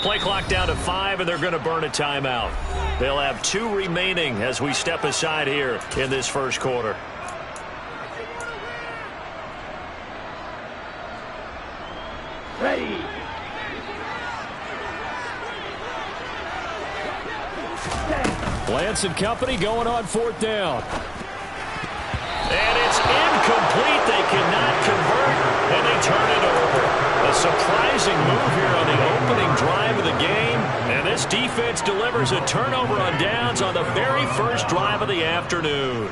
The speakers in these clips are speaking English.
Play clock down to 5, and they're going to burn a timeout. They'll have 2 remaining as we step aside here in this first quarter. Ready. Lance and company going on 4th down. And it's incomplete. They cannot convert, and they turn it over. A surprising move here on the opening drive of the game. And this defense delivers a turnover on downs on the very first drive of the afternoon.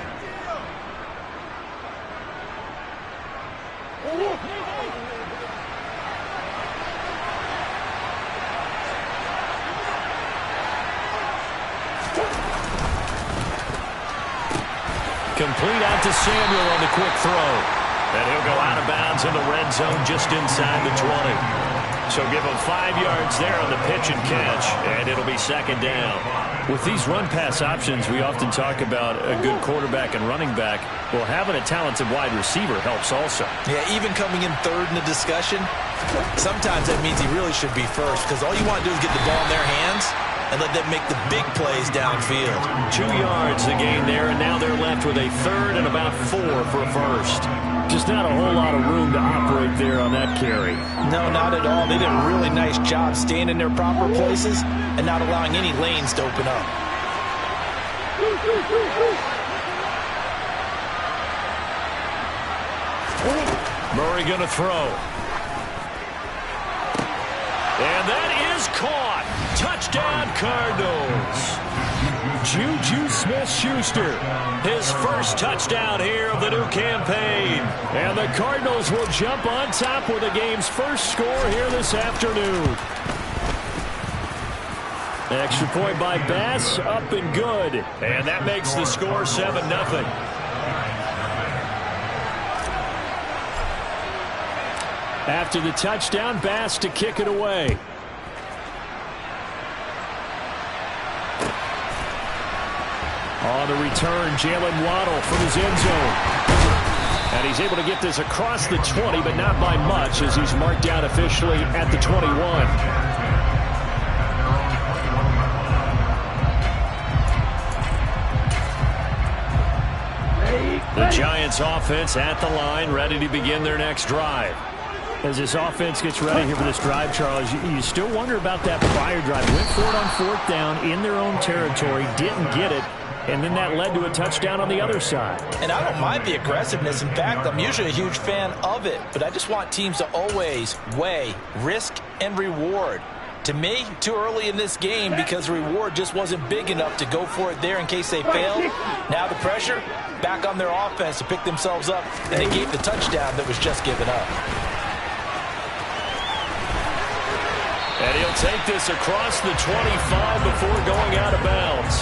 Complete out to Samuel on the quick throw. And he'll go out of bounds in the red zone just inside the 20. So give him 5 yards there on the pitch and catch, and it'll be 2nd down. With these run-pass options, we often talk about a good quarterback and running back. Well, having a talented wide receiver helps also. Yeah, even coming in 3rd in the discussion, sometimes that means he really should be first, because all you want to do is get the ball in their hands and let them make the big plays downfield. 2 yards the gain there, and now they're left with a 3rd and about 4 for a first. Just not a whole lot of room to operate there on that carry. No, not at all. They did a really nice job staying in their proper places and not allowing any lanes to open up. Murray going to throw. And that is caught. Touchdown, Cardinals. Juju Smith-Schuster, his first touchdown here of the new campaign. And the Cardinals will jump on top with the game's first score here this afternoon. Extra point by Bass, up and good. And that makes the score 7-0. After the touchdown, Bass to kick it away. On the return, Jalen Waddle from his end zone. And he's able to get this across the 20, but not by much, as he's marked down officially at the 21. The Giants offense at the line, ready to begin their next drive. As this offense gets ready here for this drive, Charles, you still wonder about that prior drive. Went for it on 4th down in their own territory, didn't get it, and then that led to a touchdown on the other side. And I don't mind the aggressiveness. In fact, I'm usually a huge fan of it, but I just want teams to always weigh risk and reward. To me, too early in this game because the reward just wasn't big enough to go for it there in case they failed. Now the pressure back on their offense to pick themselves up, and they gave the touchdown that was just given up. And he'll take this across the 25 before going out of bounds.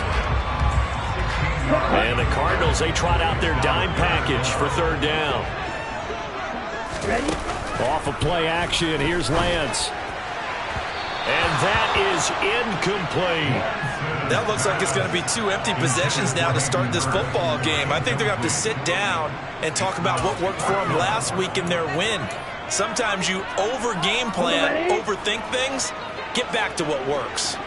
And the Cardinals, they trot out their dime package for 3rd down. Ready? Off of play action, here's Lance. And that is incomplete. That looks like it's going to be 2 empty possessions now to start this football game. I think they're going to have to sit down and talk about what worked for them last week in their win. Sometimes you over-game plan, overthink things. Get back to what works.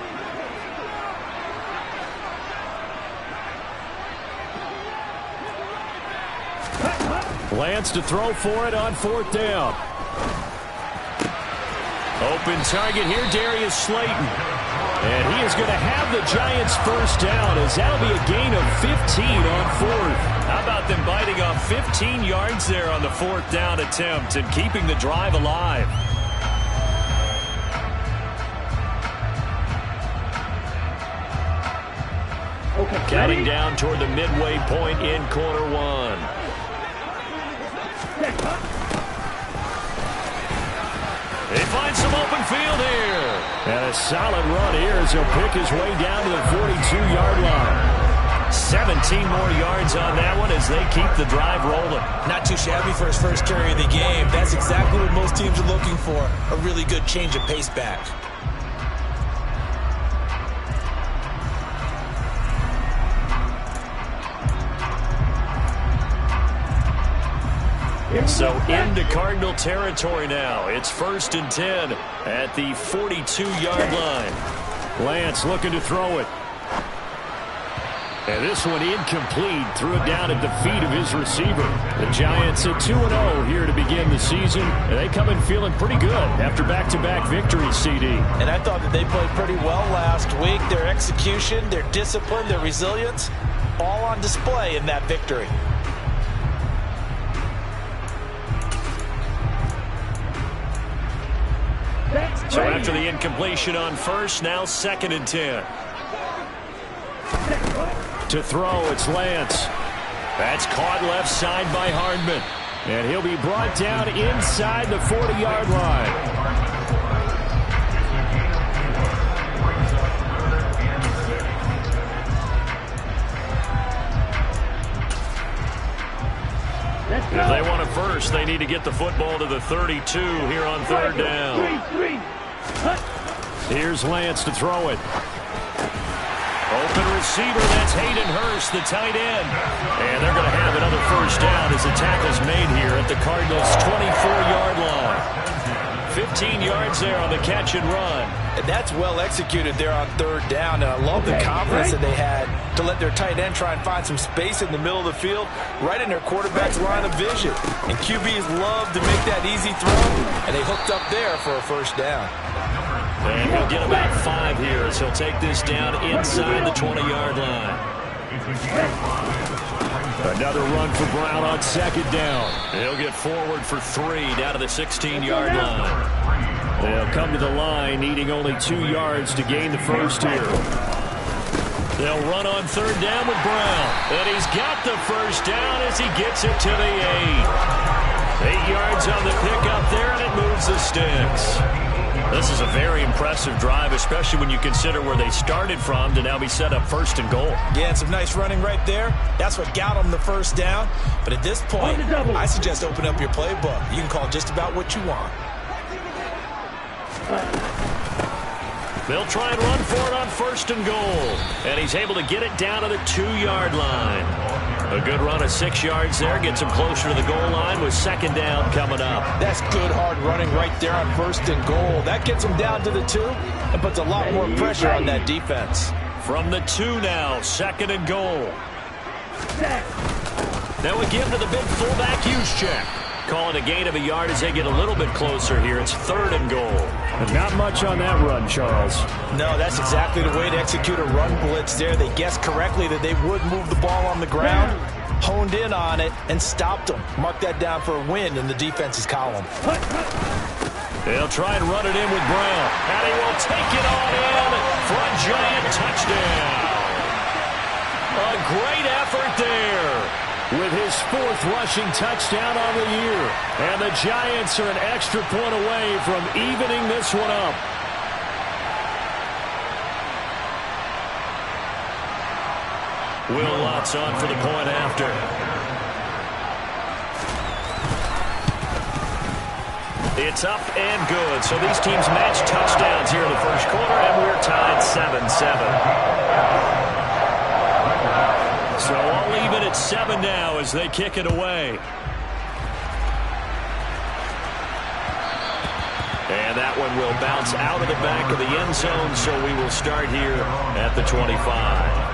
Lance to throw for it on 4th down. Open target here, Darius Slayton. And he is going to have the Giants' first down, as that'll be a gain of 15 on 4th. How about them biting off 15 yards there on the 4th down attempt and keeping the drive alive? Okay. Counting down toward the midway point in quarter 1. He finds some open field here. And a solid run here as he'll pick his way down to the 42-yard line. 17 more yards on that one as they keep the drive rolling. Not too shabby for his first carry of the game. That's exactly what most teams are looking for. A really good change of pace back. So into Cardinal territory now. It's 1st and 10 at the 42-yard line. Lance looking to throw it. And this one incomplete. Threw it down at the feet of his receiver. The Giants at 2-0 here to begin the season. And they come in feeling pretty good after back-to-back victories, CD. And I thought that they played pretty well last week. Their execution, their discipline, their resilience, all on display in that victory. So after the incompletion on first, now 2nd and 10. To throw, it's Lance. That's caught left side by Hardman. And he'll be brought down inside the 40-yard line. If they want a first, they need to get the football to the 32 here on 3rd down. Here's Lance to throw it. Open receiver, that's Hayden Hurst, the tight end. And they're going to have another first down as the tackle's made here at the Cardinals' 24-yard line. 15 yards there on the catch and run. And that's well executed there on 3rd down. And I love the confidence that they had to let their tight end try and find some space in the middle of the field, right in their quarterback's line of vision. And QBs love to make that easy throw, and they hooked up there for a first down. And he'll get about 5 here as he'll take this down inside the 20-yard line. Another run for Brown on 2nd down. He'll get forward for 3 down to the 16-yard line. They'll come to the line needing only 2 yards to gain the first here. They'll run on 3rd down with Brown. And he's got the first down as he gets it to the 8. 8 yards on the pickup there, and it moves the sticks. This is a very impressive drive, especially when you consider where they started from to now be set up 1st and goal. Yeah, and some nice running right there. That's what got them the first down. But at this point, I suggest open up your playbook. You can call just about what you want. They'll try and run for it on 1st and goal. And he's able to get it down to the 2-yard line. A good run of 6 yards there. Gets him closer to the goal line with 2nd down coming up. That's good hard running right there on 1st and goal. That gets him down to the 2 and puts a lot more pressure on that defense. From the 2 now, 2nd and goal. Now we give to the big fullback use check. Calling a gain of a yard as they get a little bit closer here. It's 3rd and goal. And not much on that run, Charles. No, that's exactly the way to execute a run blitz there. They guessed correctly that they would move the ball on the ground, honed in on it, and stopped them. Mark that down for a win in the defense's column. They'll try and run it in with Brown. And he will take it on in for a giant touchdown. A great effort there. With his 4th rushing touchdown on the year. And the Giants are an extra point away from evening this one up. Will Lutz on for the point after. It's up and good. So these teams match touchdowns here in the first quarter, and we're tied 7-7. So I'll leave it at 7 now as they kick it away. And that one will bounce out of the back of the end zone, so we will start here at the 25.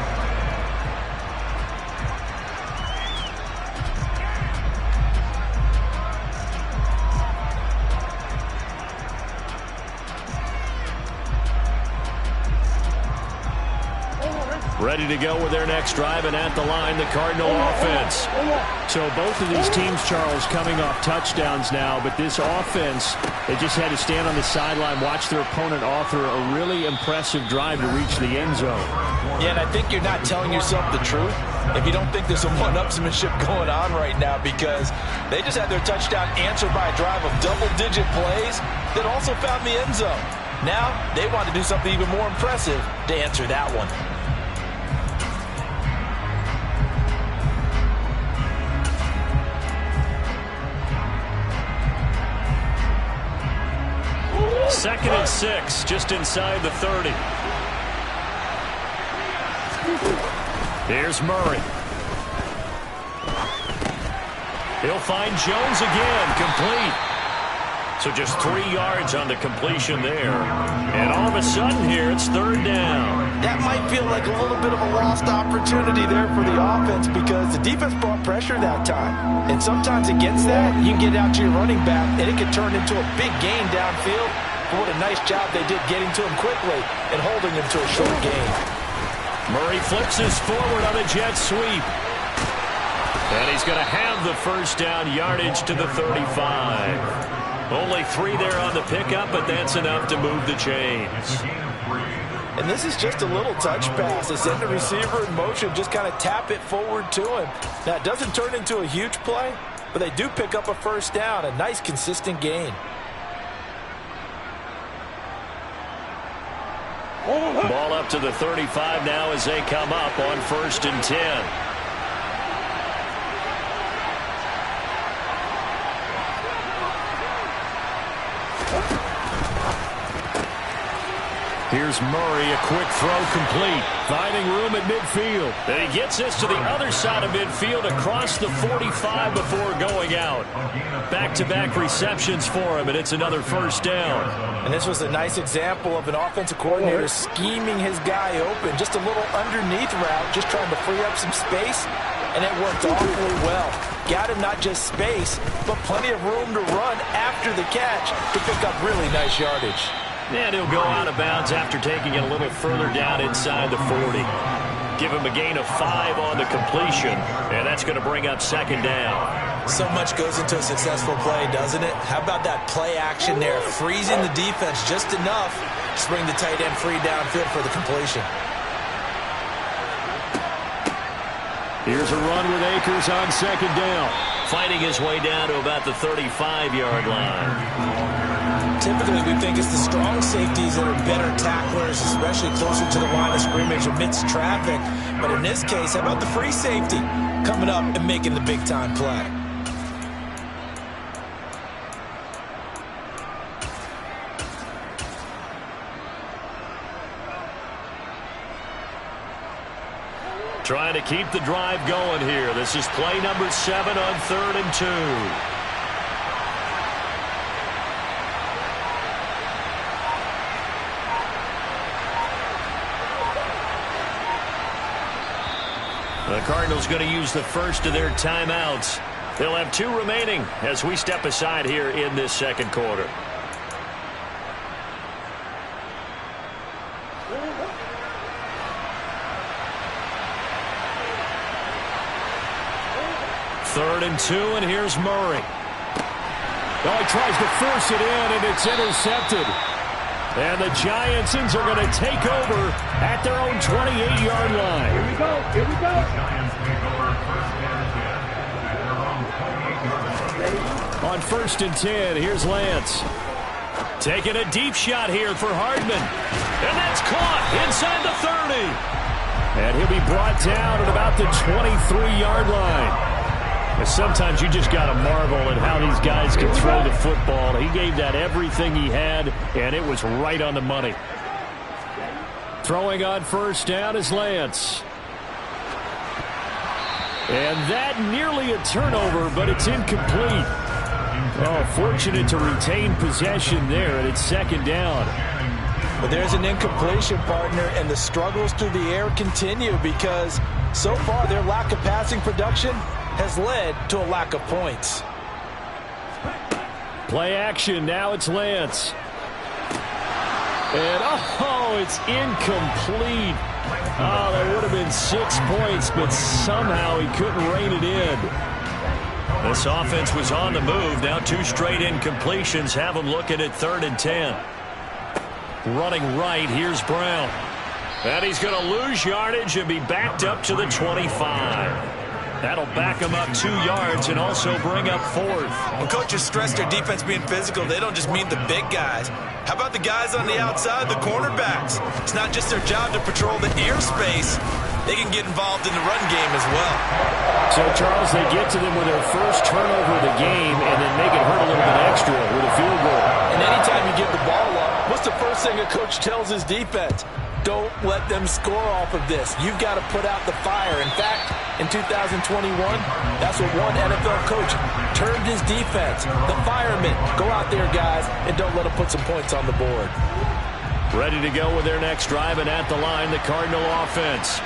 Ready to go with their next drive, and at the line, the Cardinal offense. So both of these teams, Charles, coming off touchdowns now, but this offense, they just had to stand on the sideline, watch their opponent author a really impressive drive to reach the end zone. Yeah, and I think you're not telling yourself the truth if you don't think there's some one-upsmanship going on right now, because they just had their touchdown answered by a drive of double-digit plays that also found the end zone. Now, they want to do something even more impressive to answer that one. Second and 6, just inside the 30. Here's Murray. He'll find Jones again, complete. So just 3 yards on the completion there. And all of a sudden here, it's third down. That might feel like a little bit of a lost opportunity there for the offense because the defense brought pressure that time. And sometimes against that, you can get out to your running back, and it can turn into a big gain downfield. But what a nice job they did getting to him quickly and holding him to a short gain. Murray flips his forward on a jet sweep. And he's going to have the first down yardage to the 35. Only 3 there on the pickup, but that's enough to move the chains. And this is just a little touch pass. They send the receiver in motion, just kind of tap it forward to him. Now, it doesn't turn into a huge play, but they do pick up a first down, a nice, consistent gain. Ball up to the 35 now as they come up on 1st and 10. Here's Murray, a quick throw complete. Finding room at midfield. And he gets this to the other side of midfield across the 45 before going out. Back-to-back receptions for him, and it's another first down. And this was a nice example of an offensive coordinator scheming his guy open. Just a little underneath route, just trying to free up some space, and it worked awfully well. Got him not just space, but plenty of room to run after the catch to pick up really nice yardage. And he'll go out of bounds after taking it a little further down inside the 40. Give him a gain of 5 on the completion, and that's going to bring up 2nd down. So much goes into a successful play, doesn't it? How about that play action there, freezing the defense just enough to bring the tight end free downfield for the completion. Here's a run with Akers on 2nd down. Fighting his way down to about the 35-yard line. Typically, we think it's the strong safeties that are better tacklers, especially closer to the line of scrimmage amidst traffic. But in this case, how about the free safety coming up and making the big-time play? Trying to keep the drive going here. This is play number 7 on 3rd and 2. The Cardinals going to use the first of their timeouts. They'll have 2 remaining as we step aside here in this 2nd quarter. Third and 2, and here's Murray. Oh, he tries to force it in, and it's intercepted. And the Giantsons are going to take over at their own 28-yard line. Here we go. Here we go. On 1st and 10, here's Lance. Taking a deep shot here for Hardman. And that's caught inside the 30. And he'll be brought down at about the 23-yard line. Sometimes you just got to marvel at how these guys can throw the football. He gave that everything he had, and it was right on the money. Throwing on 1st down is Lance. And that nearly a turnover, but it's incomplete. Oh, fortunate to retain possession there, and it's 2nd down. But there's an incompletion, partner, and the struggles through the air continue because so far their lack of passing production has led to a lack of points. Play action. Now it's Lance. And, oh, it's incomplete. Oh, that would have been 6 points, but somehow he couldn't rein it in. This offense was on the move. Now 2 straight incompletions have them looking at 3rd and 10. Running right, here's Brown. And he's going to lose yardage and be backed up to the 25. That'll back them up 2 yards and also bring up 4th. When coaches stress their defense being physical, they don't just mean the big guys. How about the guys on the outside, the cornerbacks? It's not just their job to patrol the airspace. They can get involved in the run game as well. So, Charles, they get to them with their first turnover of the game and then make it hurt a little bit extra with a field goal. And anytime you give the ball up, what's the first thing a coach tells his defense? Don't let them score off of this. You've got to put out the fire. In fact, in 2021? That's what one NFL coach termed his defense. The firemen. Go out there, guys, and don't let them put some points on the board. Ready to go with their next drive, and at the line, the Cardinal offense.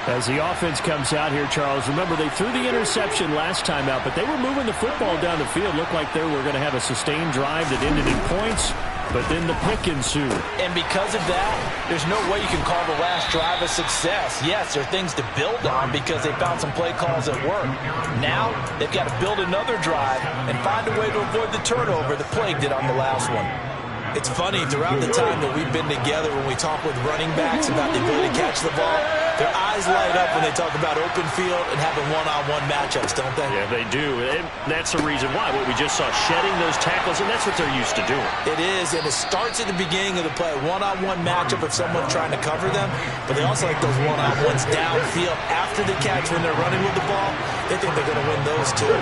As the offense comes out here, Charles, remember they threw the interception last time out, but they were moving the football down the field. Looked like they were going to have a sustained drive that ended in points, but then the pick ensued. And because of that, there's no way you can call the last drive a success. Yes, there are things to build on because they found some play calls that work. Now, they've got to build another drive and find a way to avoid the turnover that plagued it on the last one. It's funny, throughout the time that we've been together, when we talk with running backs about the ability to catch the ball, their eyes light up when they talk about open field and having one-on-one matchups, don't they? Yeah, they do. And that's the reason why. What we just saw, shedding those tackles, and that's what they're used to doing. It is, and it starts at the beginning of the play. One-on-one matchup if someone's trying to cover them, but they also like those one-on-ones downfield after the catch when they're running with the ball. They think they're going to win those too.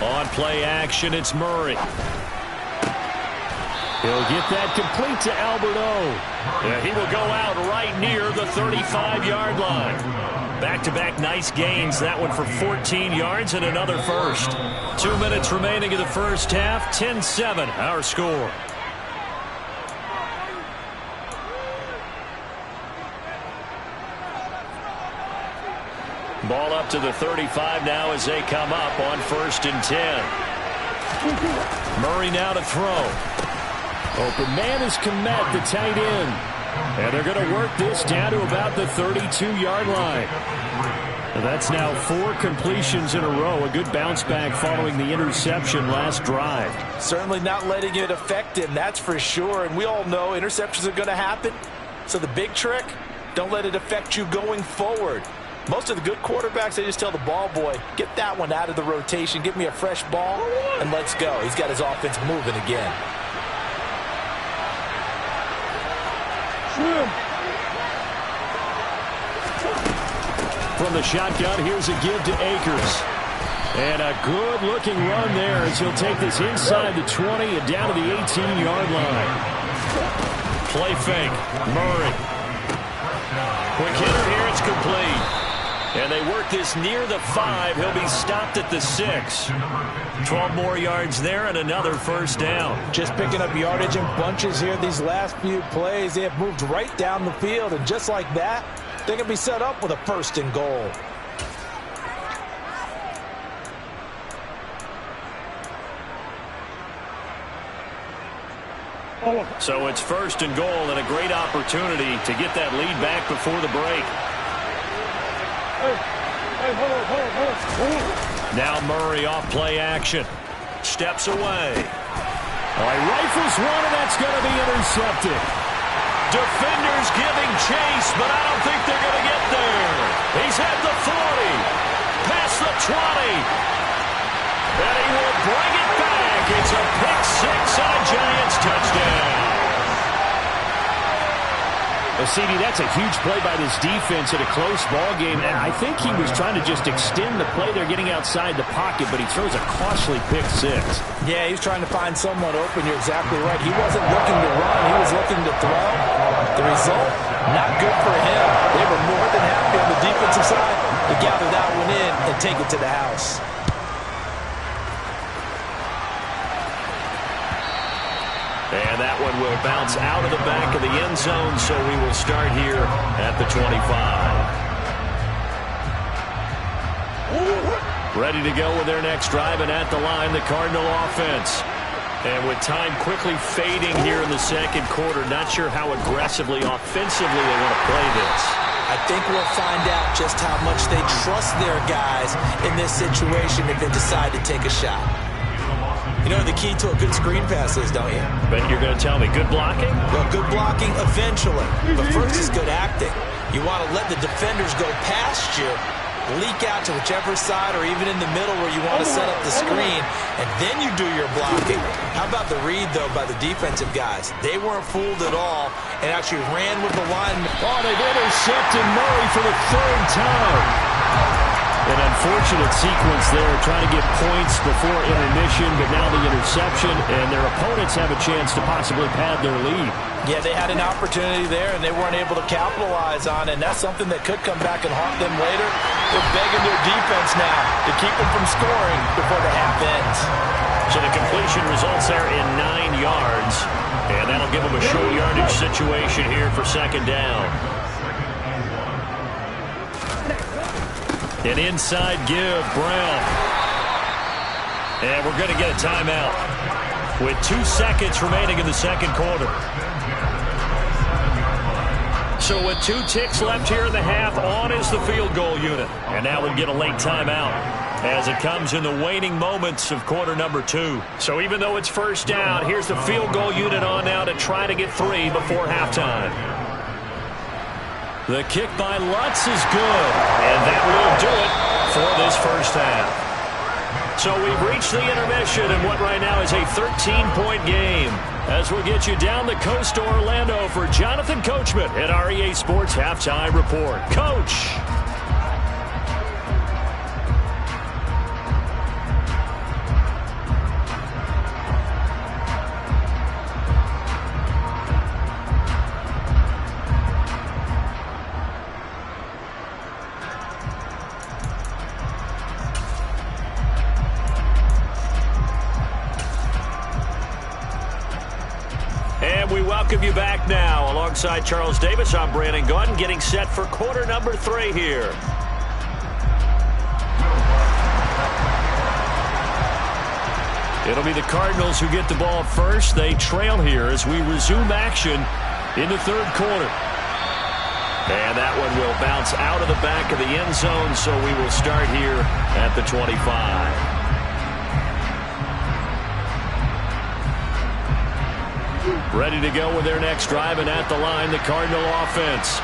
On play action, it's Murray. He'll get that complete to Alberto. Yeah, he will go out right near the 35-yard line. Back-to-back nice gains. That one for 14 yards and another first. 2 minutes remaining in the first half. 10-7, our score. Ball up to the 35 now as they come up on 1st and 10. Murray now to throw. Open man is Gmen, the tight end. And they're going to work this down to about the 32-yard line. And that's now 4 completions in a row. A good bounce back following the interception last drive. Certainly not letting it affect him, that's for sure. And we all know interceptions are going to happen. So the big trick, don't let it affect you going forward. Most of the good quarterbacks, they just tell the ball boy, get that one out of the rotation, give me a fresh ball, and let's go. He's got his offense moving again. From the shotgun, here's a give to Akers. And a good-looking run there as he'll take this inside the 20 and down to the 18-yard line. Play fake. Murray. Quick hitter here. It's complete. And they work this near the 5. He'll be stopped at the 6. 12 more yards there and another first down. Just picking up yardage in bunches here these last few plays. They have moved right down the field, and just like that, they can be set up with a 1st and goal. So it's 1st and goal and a great opportunity to get that lead back before the break. Now Murray off play action. Steps away. All right, rifles one, and that's going to be intercepted. Defenders giving chase, but I don't think they're going to get there. He's at the 40. Past the 20. And he will bring it back. It's a pick 6 on a Giants touchdown. Well, CD, that's a huge play by this defense in a close ball game. And I think he was trying to just extend the play. They're getting outside the pocket, but he throws a costly pick 6. Yeah, he's trying to find someone open. You're exactly right. He wasn't looking to run. He was looking to throw. The result, not good for him. They were more than happy on the defensive side to gather that one in and take it to the house. And that one will bounce out of the back of the end zone, so we will start here at the 25. Ready to go with their next drive, and at the line, the Cardinal offense. And with time quickly fading here in the second quarter, not sure how aggressively, offensively they want to play this. I think we'll find out just how much they trust their guys in this situation if they decide to take a shot. You know the key to a good screen pass is, don't you? But you're going to tell me good blocking? Well, good blocking eventually. But first is good acting. You want to let the defenders go past you, leak out to whichever side or even in the middle where you want to set up the screen, and then you do your blocking. How about the read, though, by the defensive guys? They weren't fooled at all and actually ran with the lineman. Oh, they've intercepted Murray for the 3rd time. An unfortunate sequence there, trying to get points before intermission, but now the interception, and their opponents have a chance to possibly pad their lead. Yeah, they had an opportunity there, and they weren't able to capitalize on it, and that's something that could come back and haunt them later. They're begging their defense now to keep them from scoring before the half ends. So the completion results there in 9 yards, and that'll give them a short yardage situation here for second down. An inside give, Brown. And we're going to get a timeout with 2 seconds remaining in the second quarter. So with 2 ticks left here in the half, on is the field goal unit. And now we'll get a late timeout as it comes in the waning moments of quarter number 2. So even though it's first down, here's the field goal unit on now to try to get 3 before halftime. The kick by Lutz is good, and that will do it for this first half. So we've reached the intermission in what right now is a 13-point game. As we'll get you down the coast to Orlando for Jonathan Coachman at our EA Sports Halftime Report. Coach. We welcome you back now. Alongside Charles Davis, I'm Brandon Gaudin, getting set for quarter number 3 here. It'll be the Cardinals who get the ball first. They trail here as we resume action in the third quarter. And that one will bounce out of the back of the end zone, so we will start here at the 25. Ready to go with their next drive, and at the line, the Cardinal offense.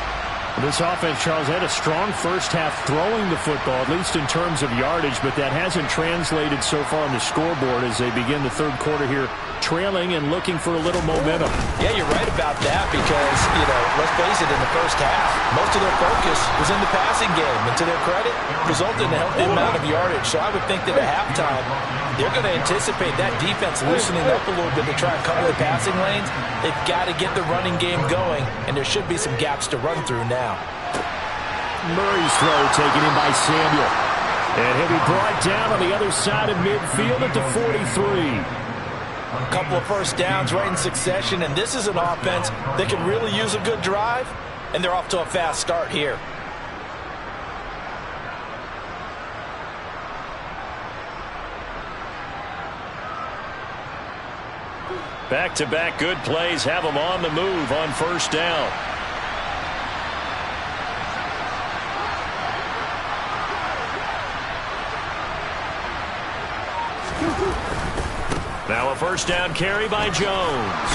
This offense, Charles, had a strong first half throwing the football, at least in terms of yardage, but that hasn't translated so far on the scoreboard as they begin the third quarter here, trailing and looking for a little momentum. Yeah, you're right about that because, let's face it, in the first half, most of their focus was in the passing game, and to their credit, resulted in a healthy amount of yardage. So I would think that at halftime, they're going to anticipate that defense loosening up a little bit to try and cover the passing lanes. They've got to get the running game going, and there should be some gaps to run through now. Murray's throw taken in by Samuel. And he'll be brought down on the other side of midfield at the 43. A couple of first downs right in succession, and this is an offense that can really use a good drive, and they're off to a fast start here. Back-to-back good plays have them on the move on first down. Now a first down carry by Jones.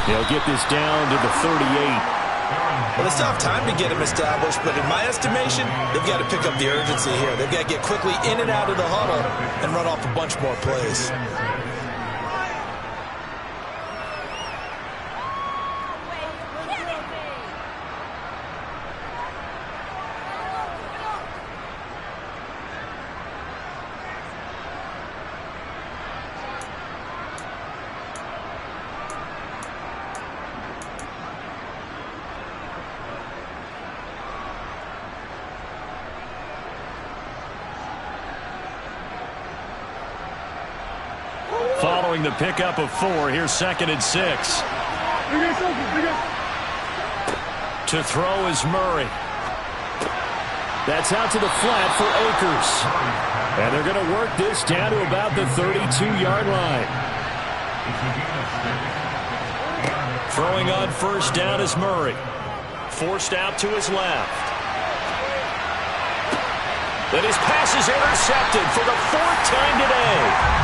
They'll get this down to the 38. Well, it's tough time to get him established, but in my estimation, they've got to pick up the urgency here. They've got to get quickly in and out of the huddle and run off a bunch more plays. Following the pickup of 4, here's 2nd and 6. To throw is Murray. That's out to the flat for Akers. And they're going to work this down to about the 32-yard line. Throwing on first down is Murray. Forced out to his left. Then his pass is intercepted for the 4th time today.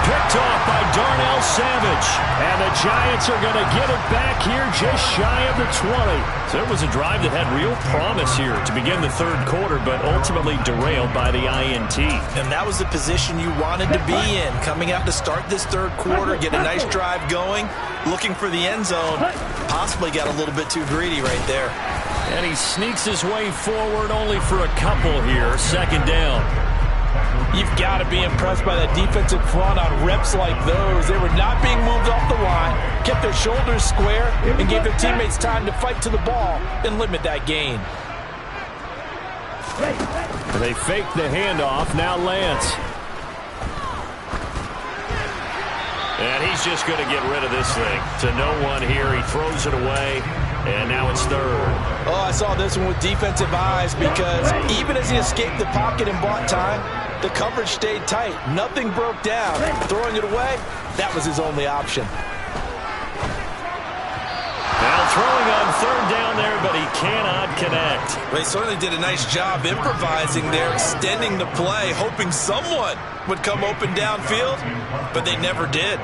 Picked off by Darnell Savage. And the Giants are going to get it back here just shy of the 20. So it was a drive that had real promise here to begin the third quarter, but ultimately derailed by the INT. And that was the position you wanted to be in. Coming out to start this third quarter, get a nice drive going, looking for the end zone. Possibly got a little bit too greedy right there. And he sneaks his way forward only for a couple here. Second down. You've got to be impressed by that defensive front on reps like those. They were not being moved off the line, kept their shoulders square, and gave their teammates time to fight to the ball and limit that gain. They fake the handoff. Now Lance. And he's just going to get rid of this thing. To no one here. He throws it away. And now it's third. Oh, I saw this one with defensive eyes because even as he escaped the pocket and bought time, the coverage stayed tight. Nothing broke down. Throwing it away, that was his only option. Now throwing on third down there, but he cannot connect. Well, he certainly did a nice job improvising there, extending the play, hoping someone would come open downfield, but they never did.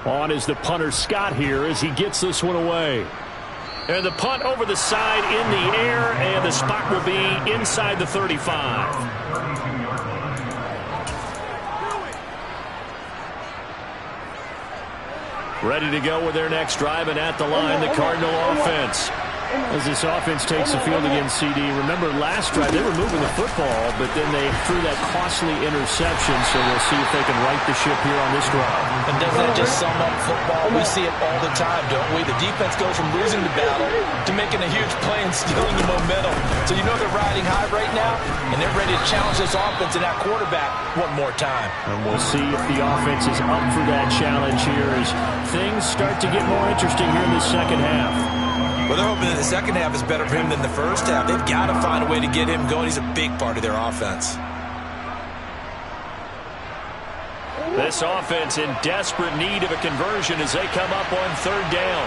On is the punter Scott here as he gets this one away. And the punt over the side in the air, and the spot will be inside the 35. Ready to go with their next drive, and at the line, the Cardinal offense. As this offense takes the field against CD, remember last drive they were moving the football, but then they threw that costly interception, so we'll see if they can right the ship here on this drive. And doesn't that just sum up football? We see it all the time, don't we? The defense goes from losing the battle to making a huge play and stealing the momentum. So you know they're riding high right now, and they're ready to challenge this offense and that quarterback one more time. And we'll see if the offense is up for that challenge here as things start to get more interesting here in the second half. Well, they're hoping that the second half is better for him than the first half. They've got to find a way to get him going. He's a big part of their offense. This offense in desperate need of a conversion as they come up on third down.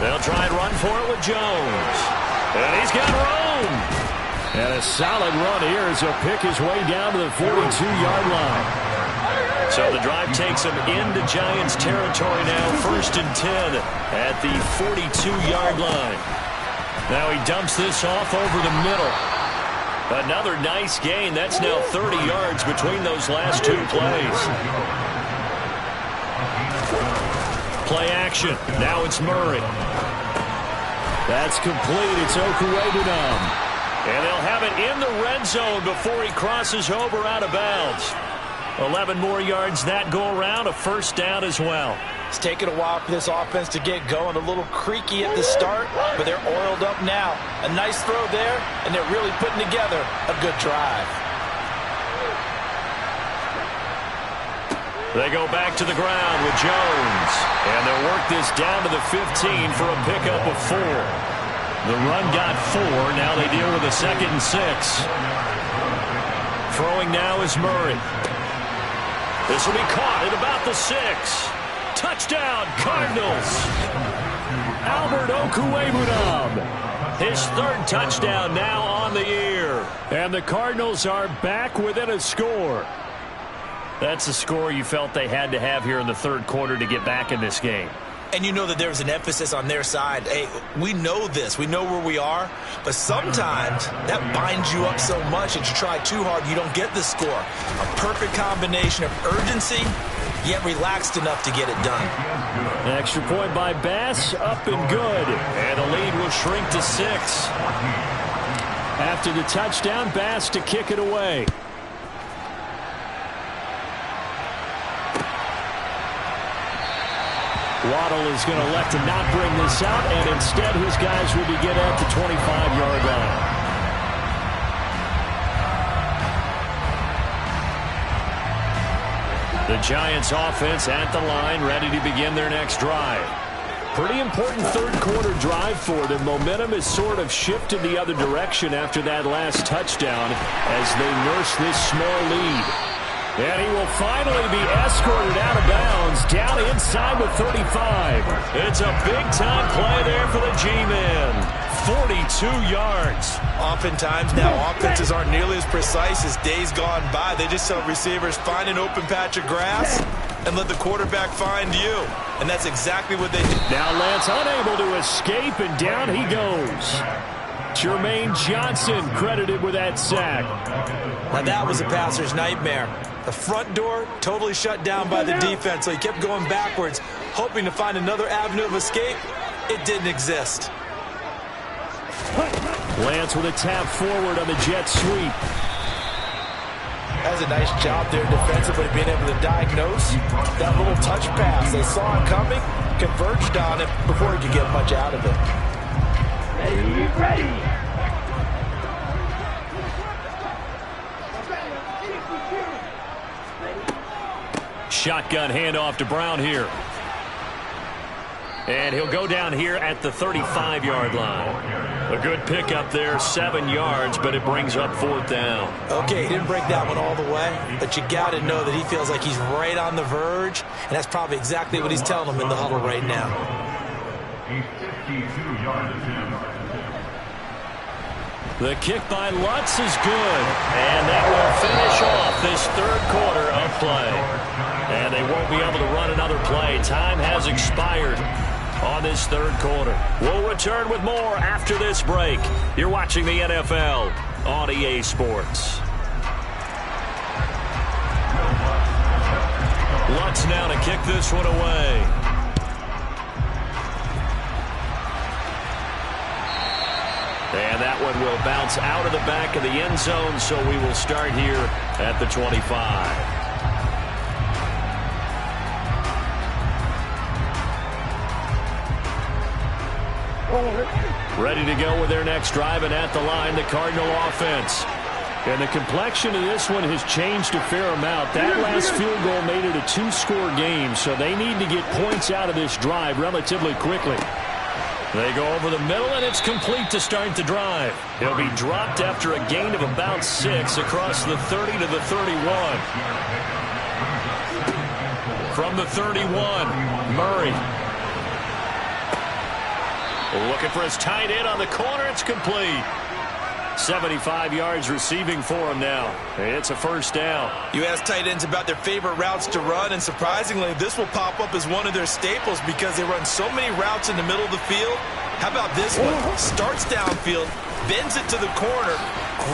They'll try and run for it with Jones. And he's got room. And a solid run here as he'll pick his way down to the 42-yard line. So the drive takes him into Giants territory now, 1st and 10 at the 42-yard line. Now he dumps this off over the middle. Another nice gain. That's now 30 yards between those last two plays. Play action. Now it's Murray. That's complete. It's Okuwebunam. And they'll have it in the red zone before he crosses over out of bounds. 11 more yards that go around, a first down as well. It's taken a while for this offense to get going. A little creaky at the start, but they're oiled up now. A nice throw there, and they're really putting together a good drive. They go back to the ground with Jones. And they'll work this down to the 15 for a pickup of 4. The run got 4. Now they deal with a 2nd and 6. Throwing now is Murray. This will be caught at about the 6. Touchdown, Cardinals. Albert Okuwebunam. His 3rd touchdown now on the year. And the Cardinals are back within a score. That's the score you felt they had to have here in the 3rd quarter to get back in this game. And you know that there's an emphasis on their side. Hey, we know this. We know where we are. But sometimes that binds you up so much that you try too hard, you don't get the score. A perfect combination of urgency, yet relaxed enough to get it done. An extra point by Bass, up and good. And the lead will shrink to 6. After the touchdown, Bass to kick it away. Waddle is going to elect to not bring this out, and instead his guys will begin at the 25-yard line. The Giants offense at the line, ready to begin their next drive. Pretty important 3rd quarter drive for them. Momentum has sort of shifted the other direction after that last touchdown as they nurse this small lead. And he will finally be escorted out of bounds down inside the 35. It's a big-time play there for the G-Men. 42 yards. Oftentimes now offenses aren't nearly as precise as days gone by. They just tell receivers, find an open patch of grass and let the quarterback find you. And that's exactly what they did. Now Lance unable to escape, and down he goes. Jermaine Johnson credited with that sack. Now that was a passer's nightmare. The front door totally shut down by the defense, so he kept going backwards, hoping to find another avenue of escape. It didn't exist. Lance with a tap forward on the jet sweep. That was a nice job there defensively, being able to diagnose that little touch pass. They saw it coming, converged on it before he could get much out of it. Ready. Shotgun handoff to Brown here. And he'll go down here at the 35-yard line. A good pickup there, 7 yards, but it brings up 4th down. Okay, he didn't break that one all the way, but you got to know that he feels like he's right on the verge, and that's probably exactly what he's telling them in the huddle right now. The kick by Lutz is good, and that will finish off this 3rd quarter of play. And they won't be able to run another play. Time has expired on this 3rd quarter. We'll return with more after this break. You're watching the NFL on EA Sports. Lutz now to kick this one away. And that one will bounce out of the back of the end zone, so we will start here at the 25. Ready to go with their next drive, and at the line, the Cardinal offense. And the complexion of this one has changed a fair amount. That last field goal made it a 2-score game, so they need to get points out of this drive relatively quickly. They go over the middle, and it's complete to start the drive. He'll be dropped after a gain of about 6 across the 30 to the 31. From the 31, Murray. Looking for his tight end on the corner. It's complete. 75 yards receiving for him now. It's a 1st down. You ask tight ends about their favorite routes to run, and surprisingly, this will pop up as one of their staples because they run so many routes in the middle of the field. How about this one? Starts downfield, bends it to the corner.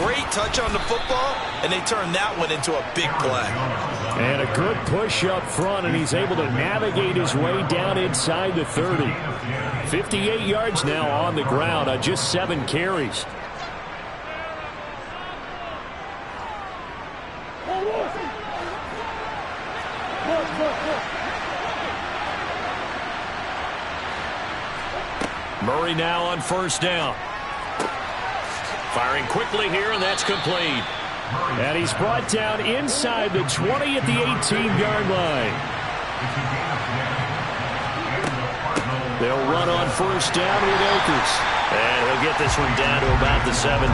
Great touch on the football, and they turn that one into a big play. And a good push up front, and he's able to navigate his way down inside the 30. 58 yards now on the ground on just 7 carries. Murray now on 1st down. Firing quickly here, and that's complete. And he's brought down inside the 20 at the 18-yard line. They'll run on 1st down with Akers. And he'll get this one down to about the 17.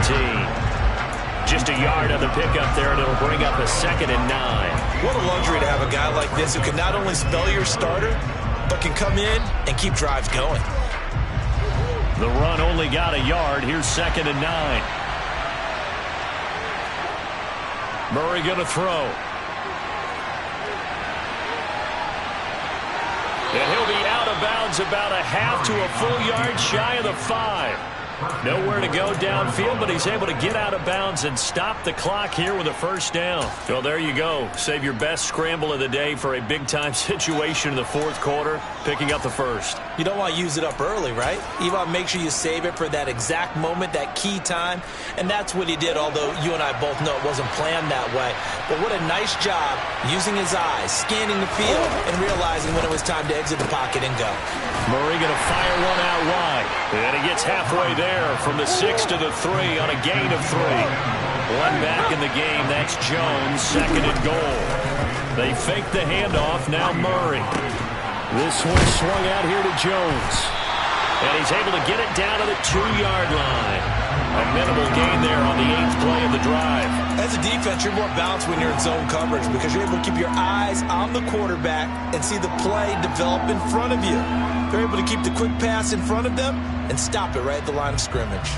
Just a yard on the pickup there, and it'll bring up a 2nd and 9. What a luxury to have a guy like this who can not only spell your starter, but can come in and keep drives going. The run only got a yard. Here's 2nd and 9. Murray going to throw. And he'll be out of bounds about a half to a full yard shy of the 5. Nowhere to go downfield, but he's able to get out of bounds and stop the clock here with a 1st down. Well, there you go. Save your best scramble of the day for a big-time situation in the 4th quarter, picking up the 1st. You don't want to use it up early, right? You want to make sure you save it for that exact moment, that key time, and that's what he did, although you and I both know it wasn't planned that way. But what a nice job using his eyes, scanning the field, and realizing when it was time to exit the pocket and go. Murray going to fire one out wide, and he gets halfway there from the 6 to the 3 on a gain of 3. One back in the game. That's Jones, 2nd and goal. They fake the handoff. Now Murray. This one swung out here to Jones. And he's able to get it down to the 2-yard line. A minimal gain there on the 8th play of the drive. As a defense, you're more balanced when you're in zone coverage because you're able to keep your eyes on the quarterback and see the play develop in front of you. They're able to keep the quick pass in front of them and stop it right at the line of scrimmage.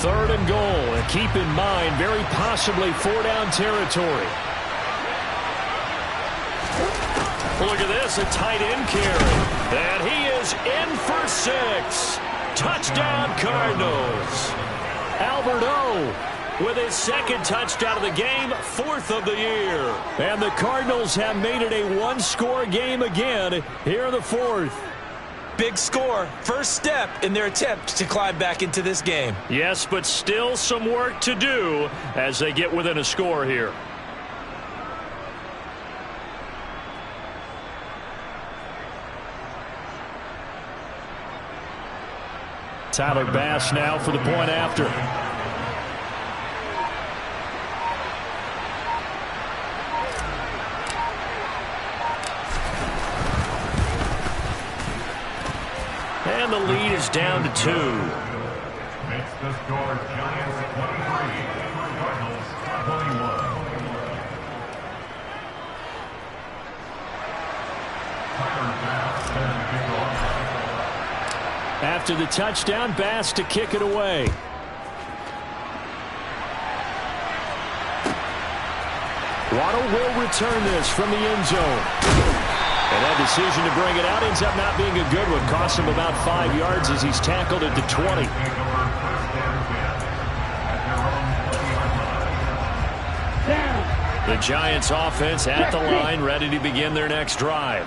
3rd and goal. And keep in mind, very possibly 4-down territory. Look at this, a tight end carry. And he is in for 6. Touchdown, Cardinals. Albert O with his second touchdown of the game, 4th of the year. And the Cardinals have made it a one-score game again here in the 4th. Big score, first step in their attempt to climb back into this game. Yes, but still some work to do as they get within a score here. Tyler Bass now for the point after. And the lead is down to 2. Makes the score Giants 23, Cardinals 21. Tyler Bass has the kickoff. After the touchdown, Bass to kick it away. Waddle will return this from the end zone. And that decision to bring it out ends up not being a good one. Cost him about 5 yards as he's tackled at the 20. The Giants offense at the line, ready to begin their next drive.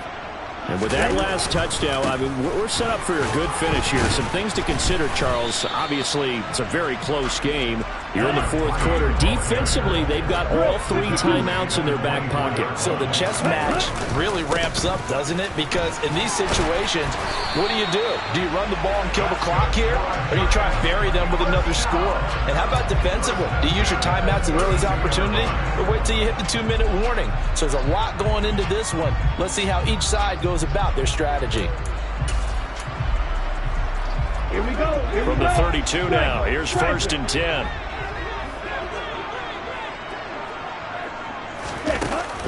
And with that last touchdown, I mean, we're set up for a good finish here. Some things to consider, Charles. Obviously, it's a very close game. You're in the 4th quarter. Defensively, they've got all 3 timeouts in their back pocket. So the chess match really ramps up, doesn't it? Because in these situations, what do? Do you run the ball and kill the clock here? Or do you try and bury them with another score? And how about defensively? Do you use your timeouts at earliest opportunity? Or wait till you hit the 2-minute warning? So there's a lot going into this one. Let's see how each side goes about their strategy. Here we go. From the 32 now, here's 1st and 10.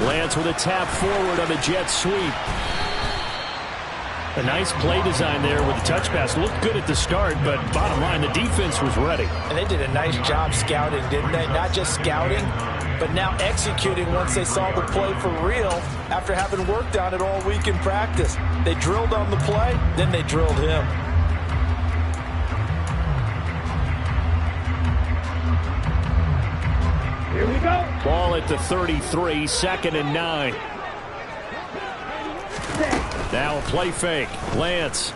Lance with a tap forward on the jet sweep. A nice play design there with the touch pass. Looked good at the start, but bottom line, the defense was ready. And they did a nice job scouting, didn't they? Not just scouting, but now executing once they saw the play for real after having worked on it all week in practice. They drilled on the play, then they drilled him. Here we go. Ball at the 33, 2nd and 9. Now a play fake. Lance.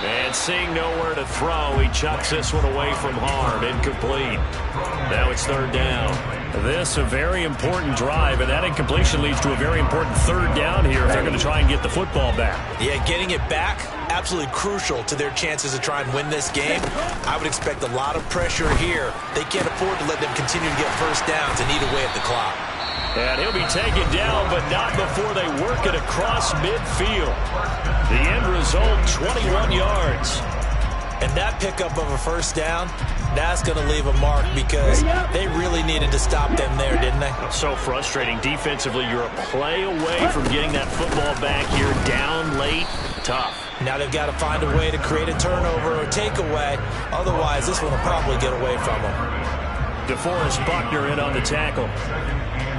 And seeing nowhere to throw, he chucks this one away from harm. Incomplete. Now it's 3rd down. This a very important drive, and that incompletion leads to a very important 3rd down here if they're going to try and get the football back. Yeah, getting it back, absolutely crucial to their chances to try and win this game. I would expect a lot of pressure here. They can't afford to let them continue to get first downs and eat away at the clock. And he'll be taken down, but not before they work it across midfield. The end result, 21 yards. And that pickup of a first down, that's going to leave a mark because they really needed to stop them there, didn't they? So frustrating. Defensively, you're a play away from getting that football back here. Down late, tough. Now they've got to find a way to create a turnover or takeaway. Otherwise, this one will probably get away from them. DeForest Buckner in on the tackle.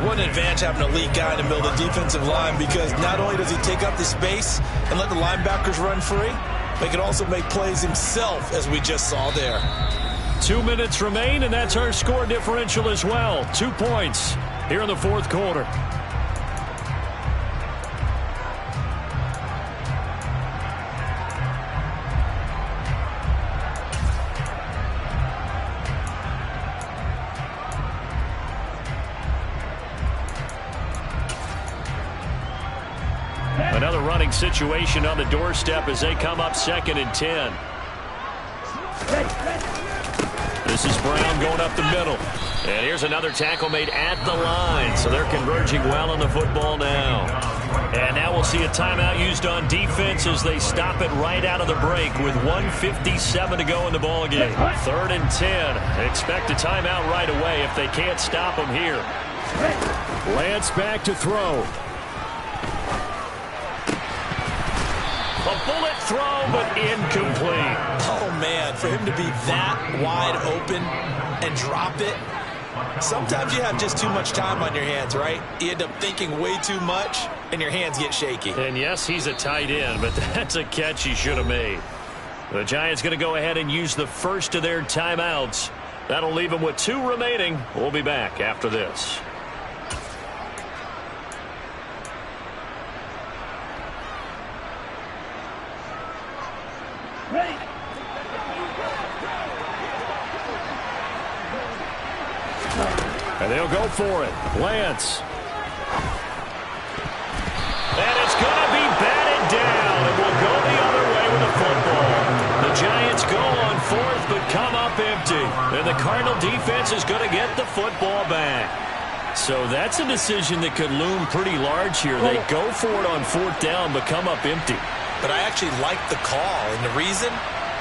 What an advantage having an elite guy in the middle of the defensive line, because not only does he take up the space and let the linebackers run free, but he can also make plays himself, as we just saw there. 2 minutes remain, and that's our score differential as well. 2 points here in the 4th quarter. Another running situation on the doorstep as they come up 2nd and 10. This is Brown going up the middle. And here's another tackle made at the line. So they're converging well on the football now. And now we'll see a timeout used on defense as they stop it right out of the break with 1:57 to go in the ballgame. 3rd and 10. Expect a timeout right away if they can't stop them here. Lance back to throw. A bullet throw, but incomplete. Oh, man, for him to be that wide open and drop it. Sometimes you have just too much time on your hands, right? You end up thinking way too much, and your hands get shaky. And yes, he's a tight end, but that's a catch he should have made. The Giants going to go ahead and use the first of their timeouts. That'll leave them with 2 remaining. We'll be back after this. Ready. And they'll go for it. Lance. And it's going to be batted down. It will go the other way with the football. The Giants go on 4th but come up empty. And the Cardinal defense is going to get the football back. So that's a decision that could loom pretty large here. They go for it on 4th down but come up empty. But I actually like the call, and the reason?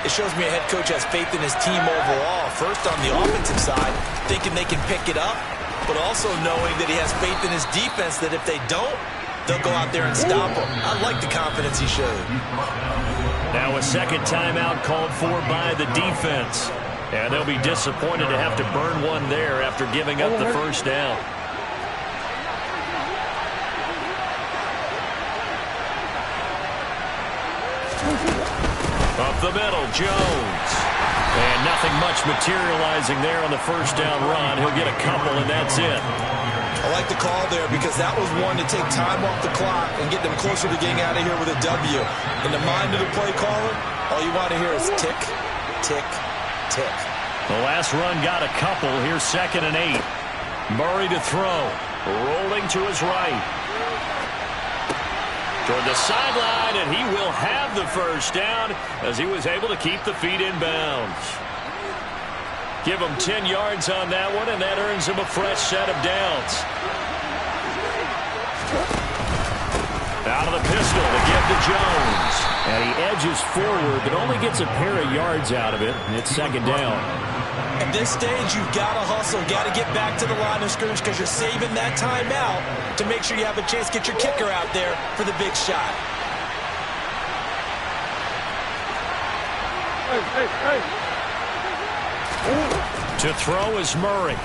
It shows me a head coach has faith in his team overall. First on the offensive side, thinking they can pick it up, but also knowing that he has faith in his defense that if they don't, they'll go out there and stop him. I like the confidence he showed. Now a second timeout called for by the defense. And they'll be disappointed to have to burn one there after giving up the first down. Up the middle, Jones. And nothing much materializing there on the first down run. He'll get a couple, and that's it. I like the call there because that was one to take time off the clock and get them closer to getting out of here with a W. In the mind of the play caller, all you want to hear is tick, tick, tick. The last run got a couple. Here's 2nd and 8. Murray to throw. Rolling to his right. Toward the sideline, and he will have the first down as he was able to keep the feet in bounds. Give him 10 yards on that one, and that earns him a fresh set of downs. Out of the pistol to give to Jones. And he edges forward, but only gets a pair of yards out of it, and it's 2nd down. At this stage, you've got to hustle, got to get back to the line of scrimmage because you're saving that timeout to make sure you have a chance to get your kicker out there for the big shot. Hey. To throw is Murray.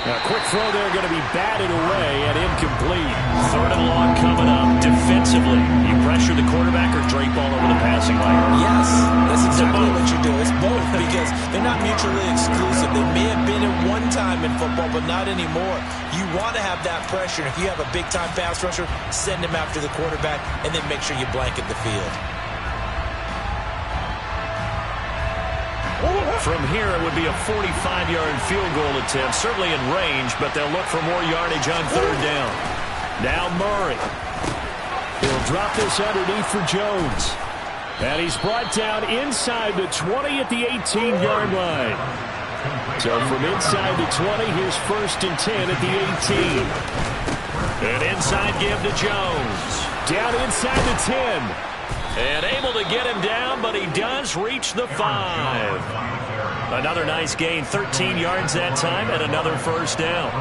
Now, a quick throw there going to be batted away and incomplete. 3rd and long coming up. Defensively, you pressure the quarterback or drape all over the passing lane? Yes, that's exactly what you do. It's both because they're not mutually exclusive. They may have been at one time in football, but not anymore. You want to have that pressure. If you have a big-time pass rusher, send him after the quarterback, and then make sure you blanket the field. From here, it would be a 45-yard field goal attempt, certainly in range, but they'll look for more yardage on 3rd down. Now Murray. He'll drop this underneath for Jones. And he's brought down inside the 20 at the 18-yard line. So from inside the 20, here's 1st and 10 at the 18. An inside give to Jones. Down inside the 10. And able to get him down, but he does reach the 5. Another nice gain, 13 yards that time, and another first down.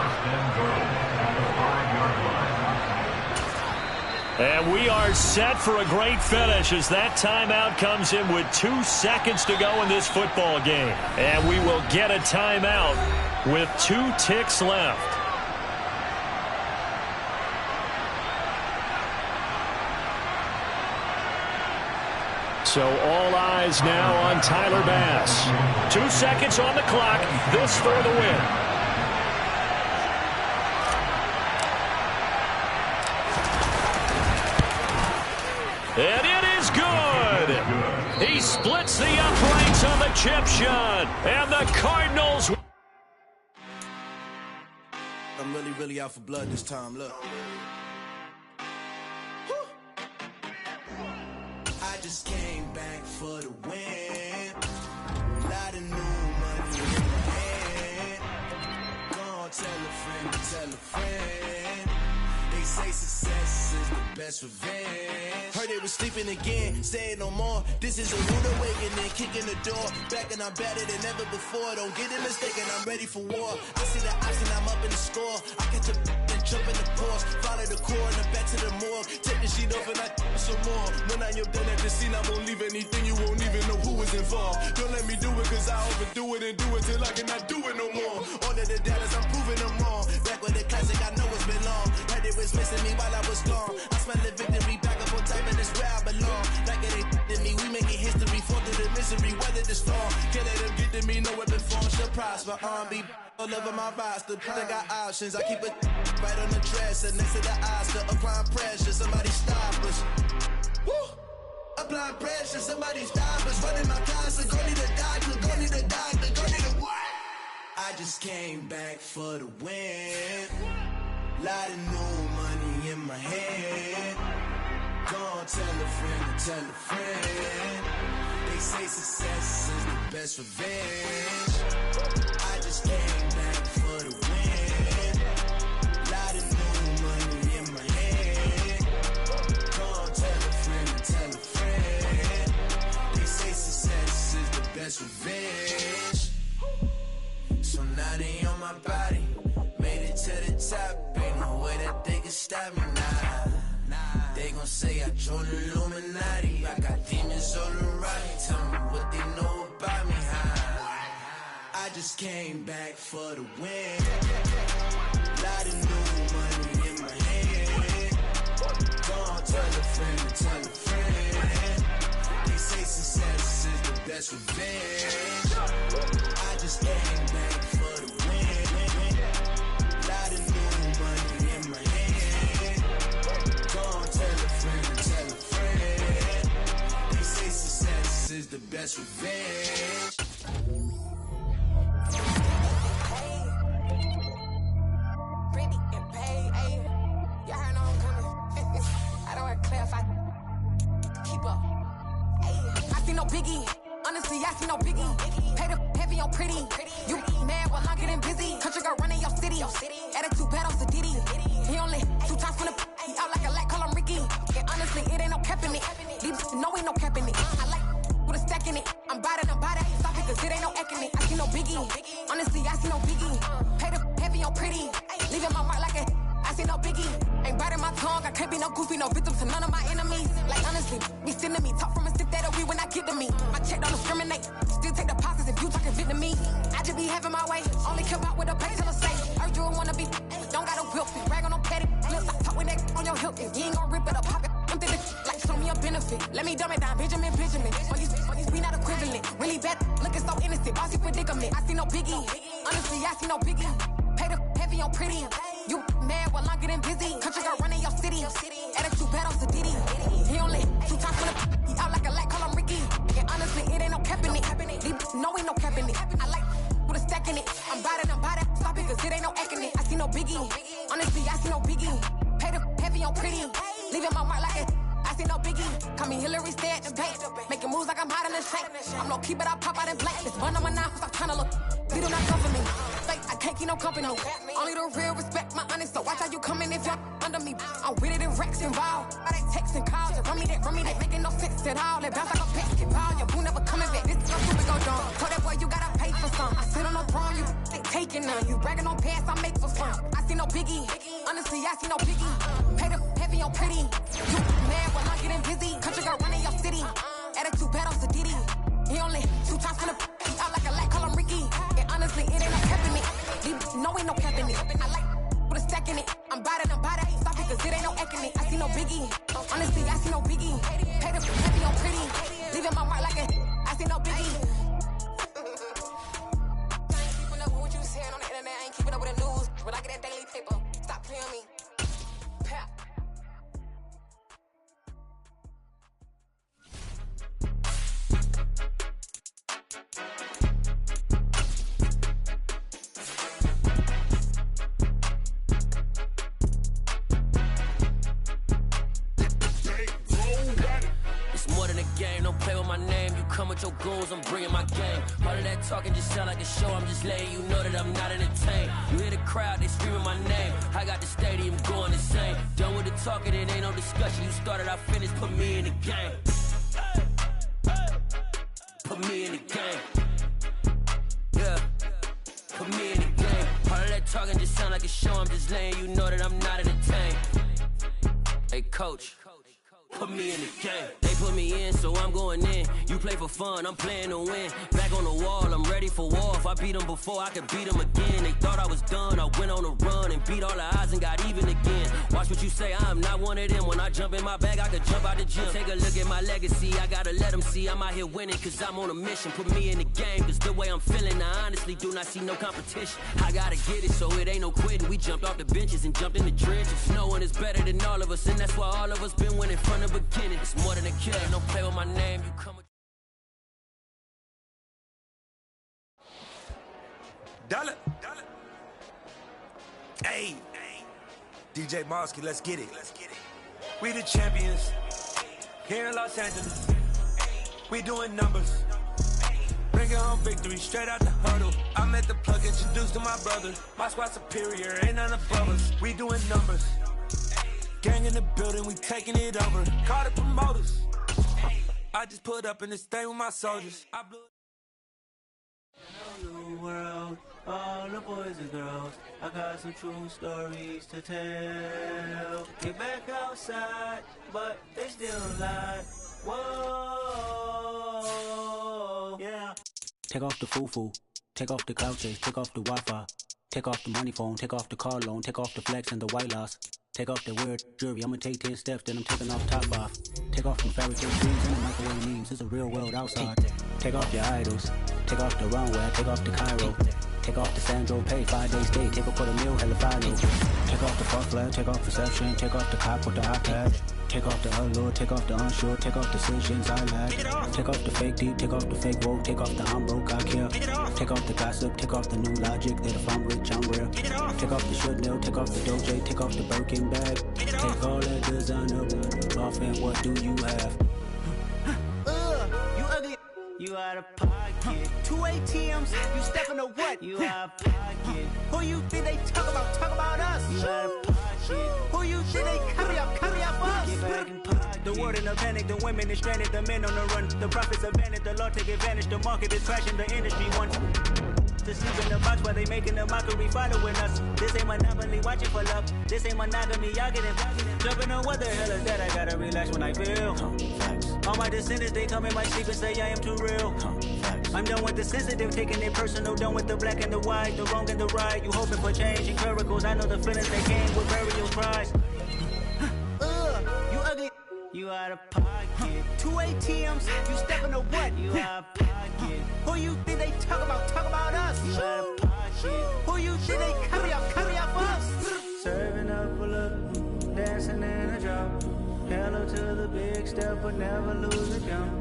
And we are set for a great finish as that timeout comes in with 2 seconds to go in this football game. And we will get a timeout with 2 ticks left. So all eyes now on Tyler Bass. 2 seconds on the clock. This for the win. And it is good. He splits the uprights on the chip shot. And the Cardinals. I'm really out for blood this time. Look. I just came back for the win. A lot of new money in my hand. Go on, tell a friend. They say success is the best revenge. Heard they was sleeping again, say it no more. This is a rude awakening, kicking the door. Back and I'm better than ever before. Don't get it mistaken, I'm ready for war. I see the option, I'm up in the score. I catch a and jump in the Porsche, follow the coroner back to the morgue. Take the sheet off and I some more. When I am done at the scene, I won't leave anything, you won't even know who was involved. Don't let me do it, cause I overdo it and do it till I cannot do it no more. All of the doubters, I'm proving them wrong. Back with the classic, I know it's been long. Heard it was missing me while I was gone. I smell the victory, back up on time, and it's where I belong. Like it ain't to me, we making history, fall through the misery, weather the storm. Can't let them get to me, no weapon form should prosper. R&B all over my roster, I got options. I keep it right on the dresser, next to the Oscar. Applying pressure, somebody stop us. Woo! Applying pressure, somebody stop us. Running my closet, go need a doctor, go need a doctor, go need a what? I just came back for the win. Lot of new money in my head. Gonna tell a friend to tell a friend. They say success is the best revenge. I just came back for the win. Lot of new money in my head. Gonna tell a friend to tell a friend. They say success is the best revenge. So now they on my body. Made it to the top. Ain't no way that they can stop me now. They gon' say I joined the Illuminati. I got demons all around me. Tell me what they know about me, huh? I just came back for the win. Lot of new money in my head. Gonna tell a friend to tell a friend. They say success is the best revenge. I just came back for the win. Lot of new money in my head. Gonna tell a friend to tell a friend. They say success is the best revenge. Pretty and paid, ayy. Y'all heard I'm coming. I don't want to clarify. Keep up. Ayy. I see no biggie. Honestly, I see no biggie. Pay the heavy on pretty. You mad while I'm getting busy. Country girl running your city. Attitude bad on Diddy. He only 2 times from the he out like a lack, call him Ricky. And honestly, it ain't no cap in it. These know ain't no cap in it. I like with a stack in it. I'm about it. Stop it, cause it ain't no acting it. I see no biggie. Honestly, I see no biggie. Pay the heavy on pretty. Leaving my mark like a I see no biggie. Ain't biting my tongue. I can't be no goofy, no victim to none of my enemies. Like honestly, be sending me talk from a stick that we when I get to me. My check don't discriminate. Still take deposits if you talking Vietnamese. I just be having my way. Only care about what the pay till I say. Heard you wanna be. Don't gotta whip me. Rag on no petty. Lips, I talk with that on your hip. You ain't gon' rip it or pop it. I'm thinking like show me a benefit. Let me dumb it down, Benjamin. We not equivalent. Really bad, looking so innocent. Bossy predicament. I see no biggie. Honestly, I see no biggie. Pay the heavy on pretty. You mad while I'm getting busy. Country girl running your city. Attitude bad on Diddy. He only 2 times from the he out like a lack, call him Ricky. And honestly, it ain't no cap in it. These know ain't no cap in it. I like with a stack in it. I'm about it. Stop it, cause it ain't no acting it. I see no biggie. Honestly, I see no biggie. Pay the heavy on pretty. Leaving my mark like a I see no biggie. Call me Hillary, stay at the bank. Making moves like I'm hot in the shank. I'm no keep it, I pop out in black. This one on my knife, stop trying to look. They do not come for me. Fake, I can't keep no company. Only the real respect my honest. So watch how you coming if y'all under me. I'm with it in racks involved. I they text and calls. Run me that. Making no sense at all. They bounce like a basketball. Your boo never coming back. This is super go dumb. Told that boy you gotta pay for some. I sit on no throne, you ain't taking none. You bragging on pants, I make for fun. I see no biggie. Honestly, I see no biggie. Pay the heavy on pretty. You mad while I'm getting busy. Country girl running your city. Attitude bad on Diddy. He only 2 times from the he out like a lack, call him Ricky. And honestly, it ain't no cap in it. These know ain't no cap in it. I like with a stack in it. I'm about it. Stop it, cause it ain't no acting it. I see no biggie. Honestly, I see no biggie. Pay the heavy on pretty. Leaving my mark like a I see no biggie. I ain't keeping up with what you saying on the internet. I ain't keeping up with the news. But I get that daily paper. Stop playing me. Pap. With your goons, I'm bringing my game. All of that talking just sound like a show. I'm just letting you know that I'm not entertained. You hear the crowd, they screaming my name. I got the stadium going insane. Done with the talking, it ain't no discussion. You started, I finished, put me in the game. Put me in the game. Yeah. Put me in the game. All of that talking just sound like a show. I'm just letting you know that I'm not entertained. Hey, coach, put me in the game. They put me in, so I'm going in. You play for fun, I'm playing to win. Back on the wall, I'm ready for war. If I beat them before, I could beat them again. They thought I was done, I went on a run and beat all the odds and got even again. Watch what you say, I'm not one of them. When I jump in my bag, I could jump out the gym. Take a look at my legacy, I gotta let them see I'm out here winning, cause I'm on a mission. Put me in the game, cause the way I'm feeling, I honestly do not see no competition. I gotta get it, so it ain't no quitting. We jumped off the benches and jumped in the trenches. No one is better than all of us, and that's why all of us been winning from the beginning. It's more than a kill, don't play with my name, you come with... Dollar. Hey, DJ Mosky, let's get it. We the champions here in Los Angeles. We doing numbers. Bringing home victory straight out the huddle. I'm at the plug, introduced to my brother. My squad superior, ain't none above us. We doing numbers. Gang in the building, we taking it over. Call the promoters. I just put up in this thing with my soldiers. I blew New world, all the boys and girls. I got some true stories to tell. Get back outside, but they still lie. Whoa, yeah. Take off the foo-foo, take off the cloud chase, take off the Wi-Fi, take off the money phone, take off the car loan, take off the flex and the white loss. Take off the weird jewelry, I'ma take 10 steps, then I'm taking off top off. Take off them fairy tale dreams and the microwave memes, it's a real world outside. Take off your idols, take off the runway, take off the Cairo. Take off the Sandro pay, 5 days stay, take a $250,000, hella final. Take off the fuck flag, take off perception, take off the cop with the iPad. Take off the allure, take off the unsure, take off decisions I lack. Take off the fake deep, take off the fake woke, take off the I'm broke, I care. Take off the gossip, take off the new logic, that if I'm rich, I'm rare. Take off the should know, take off the Doja, take off the Birkin bag. Take all that designer off and what do you have? You ugly. You out of pocket. 2 ATMs, you stepping to what? You out of pocket. Who you think they talk about us? You out of pocket. Who you think they copy up us? Get back in pocket. The world in a panic, the women is stranded, the men on the run. The profits abandoned, the law take advantage, the market is crashing, the industry wants to sleep in the box while they making a mockery following us. This ain't monopoly, watching for love. This ain't monogamy, y'all getting jumping on what the hell is that? I gotta relax when I feel. All my descendants, they come in my sleep and say I am too real. I'm done with the sensitive, taking it personal, done with the black and the white, the wrong and the right. You hoping for change and miracles, I know the feelings they came with burial cries. You ugly. You out of pocket. 2 ATMs, you stepping to what? You out of pocket. Who you think they talk about us? You out of pocket. Who you think they copy up us? Serving up a look, dancing in a drop. Hello to the big step, but never lose a jump.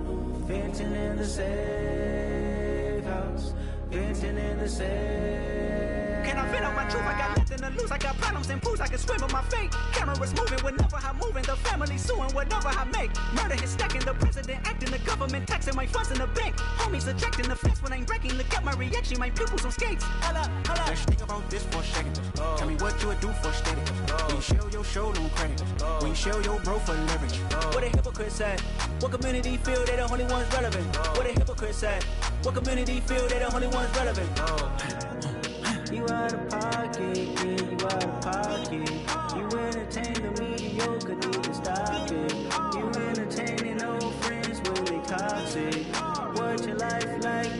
Venting in the safe house. Venting in the safe. Can I vent out my truth? I got nothing to lose. I got problems and pools. I can swim with my fate. Cameras moving whenever I'm moving. The family suing whatever I make. Murder is stacking. The president acting. The government taxing my funds in the bank. Homies ejecting the fence when I'm breaking. Look at my reaction. My pupils on skates. Holla. Let's think about this for a second. Tell me what you would do for steady. When you show your show, no credit. When you show your bro for leverage. What a hypocrite said. What community feel they the only ones relevant? What a hypocrite said. What community feel they the only ones relevant? You out of pocket, yeah, you out of pocket. You entertain the mediocre, need to stop it. You entertaining old friends when they toxic. What your life like?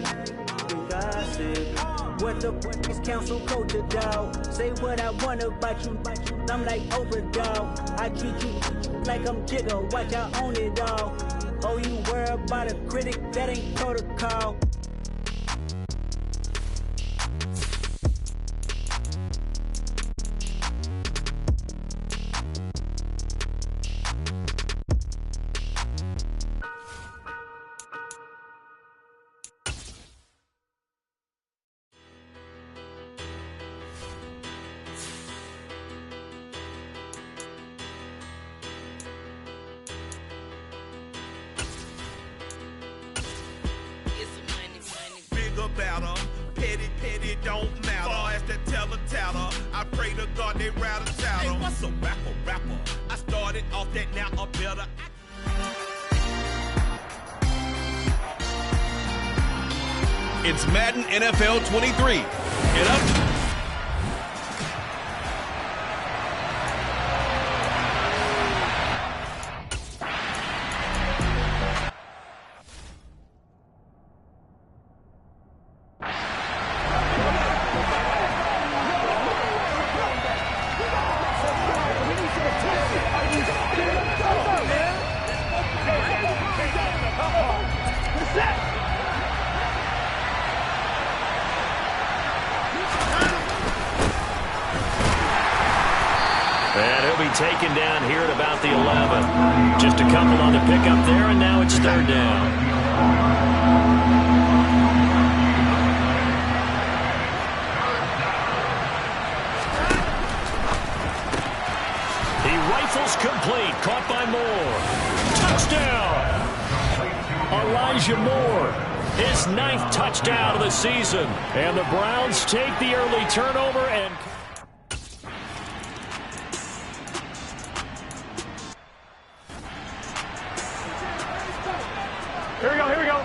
You gossip. What the is council code to doubt? Say what I want about you. I'm like Oprah, dog. I treat you like I'm Jigga. Watch I own it all. Oh, you worry about a critic? That ain't protocol. About them. Petty don't matter. Far as the teller, I pray to God they rattle tattle. Hey, what's a rapper? I started off that, now I'm better. It's Madden NFL 23. Get up. taken down here at about the 11. Just a couple on the pickup there, and now it's third down. He rifles complete, caught by Moore. Touchdown! Elijah Moore, his 9th touchdown of the season. And the Browns take the early turnover and... Here we go, here we go.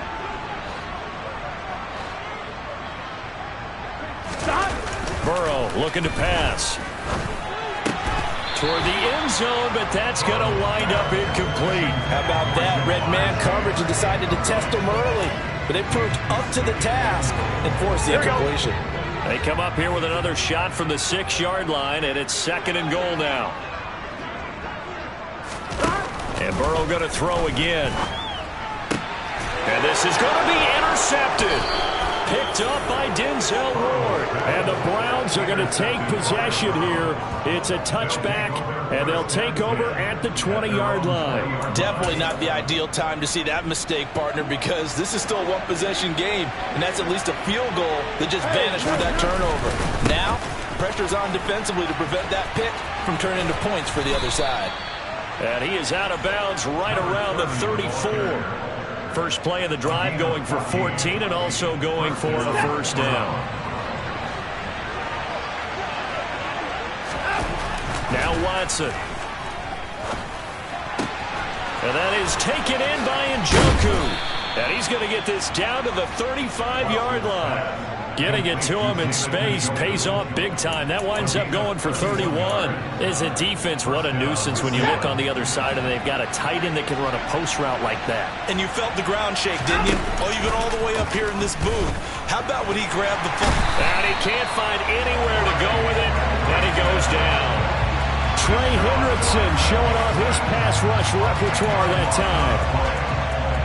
Stop. Burrow looking to pass. Toward the end zone, but that's going to wind up incomplete. How about that? Red man coverage and decided to test them early. But they proved up to the task and forced the incompletion. They come up here with another shot from the 6-yard line, and it's 2nd and goal now. And Burrow going to throw again. And this is going to be intercepted. Picked up by Denzel Ward. And the Browns are going to take possession here. It's a touchback, and they'll take over at the 20-yard line. Definitely not the ideal time to see that mistake, partner, because this is still a one-possession game, and that's at least a field goal that just vanished with that turnover. Now, pressure's on defensively to prevent that pick from turning into points for the other side. And he is out of bounds right around the 34. First play of the drive going for 14 and also going for a first down. Now Watson. And that is taken in by Njoku. And he's going to get this down to the 35-yard line. Getting it to him in space pays off big time. That winds up going for 31. As a defense, what a nuisance when you look on the other side and they've got a tight end that can run a post route like that. And you felt the ground shake, didn't you? Oh, you've been all the way up here in this booth. How about when he grabbed the football? And he can't find anywhere to go with it, and he goes down. Trey Hendrickson showing off his pass rush repertoire that time.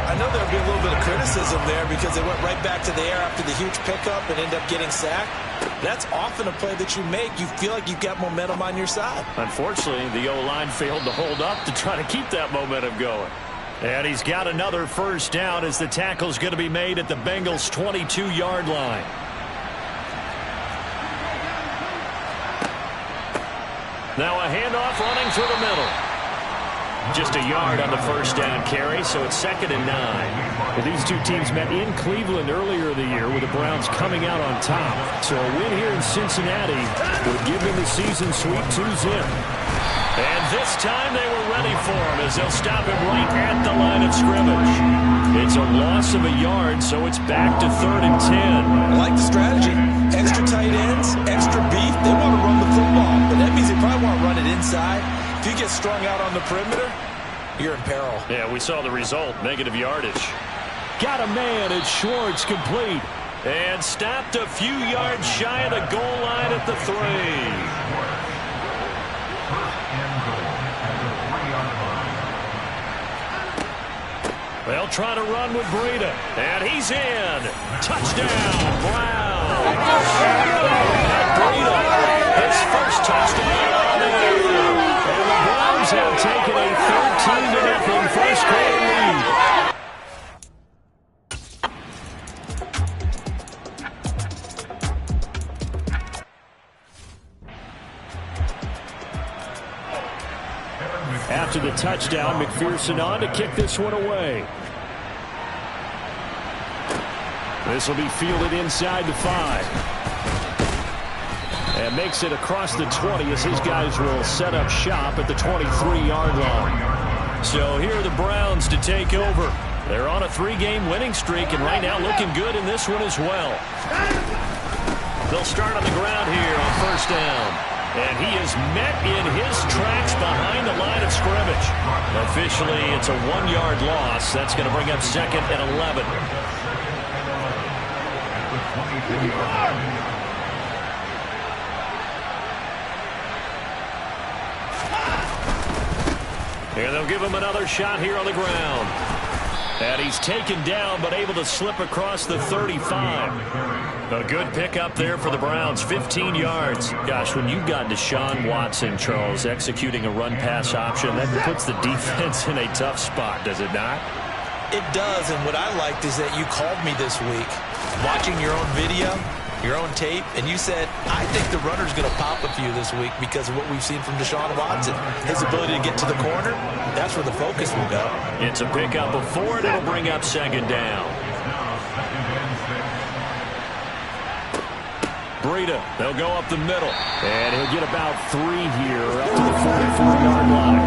I know there'll be a little bit of criticism there because they went right back to the air after the huge pickup and end up getting sacked. That's often a play that you make. You feel like you've got momentum on your side. Unfortunately, the O-line failed to hold up to try to keep that momentum going. And he's got another first down as the tackle's going to be made at the Bengals' 22-yard line. Now a handoff running through the middle. Just a yard on the first down carry, so it's 2nd and 9. Well, these two teams met in Cleveland earlier in the year with the Browns coming out on top. So a win here in Cincinnati would give them the season sweep 2-zip. And this time they were ready for him as they'll stop him right at the line of scrimmage. It's a loss of a yard, so it's back to 3rd and 10. I like the strategy. Extra tight ends, extra beef. They want to run the football, but that means they probably want to run it inside. If you get strung out on the perimeter, you're in peril. Yeah, we saw the result, negative yardage. Got a man, it's Schwartz, complete. And stopped a few yards shy of the goal line at the 3. They'll try to run with Breida. And he's in. Touchdown, Brown. And Breida, his first touchdown on the year. And the Browns have taken a 13-0 first quarter lead. After the touchdown, McPherson on to kick this one away. This will be fielded inside the 5. And makes it across the 20 as his guys will set up shop at the 23-yard line. So here are the Browns to take over. They're on a 3-game winning streak and right now looking good in this one as well. They'll start on the ground here on first down. And he is met in his tracks behind the line of scrimmage. Officially, it's a 1-yard loss. That's going to bring up 2nd and 11. And they'll give him another shot here on the ground. And he's taken down but able to slip across the 35. A good pickup there for the Browns, 15 yards. Gosh, when you've got Deshaun Watson, Charles, executing a run-pass option, that puts the defense in a tough spot, does it not? It does, and what I liked is that you called me this week, watching your own video, your own tape, and you said, I think the runner's going to pop a few this week because of what we've seen from Deshaun Watson. His ability to get to the corner, that's where the focus will go. It's a pickup of 4, and it'll bring up second down. Breida, they'll go up the middle. And he'll get about 3 here, up to the 44-yard line.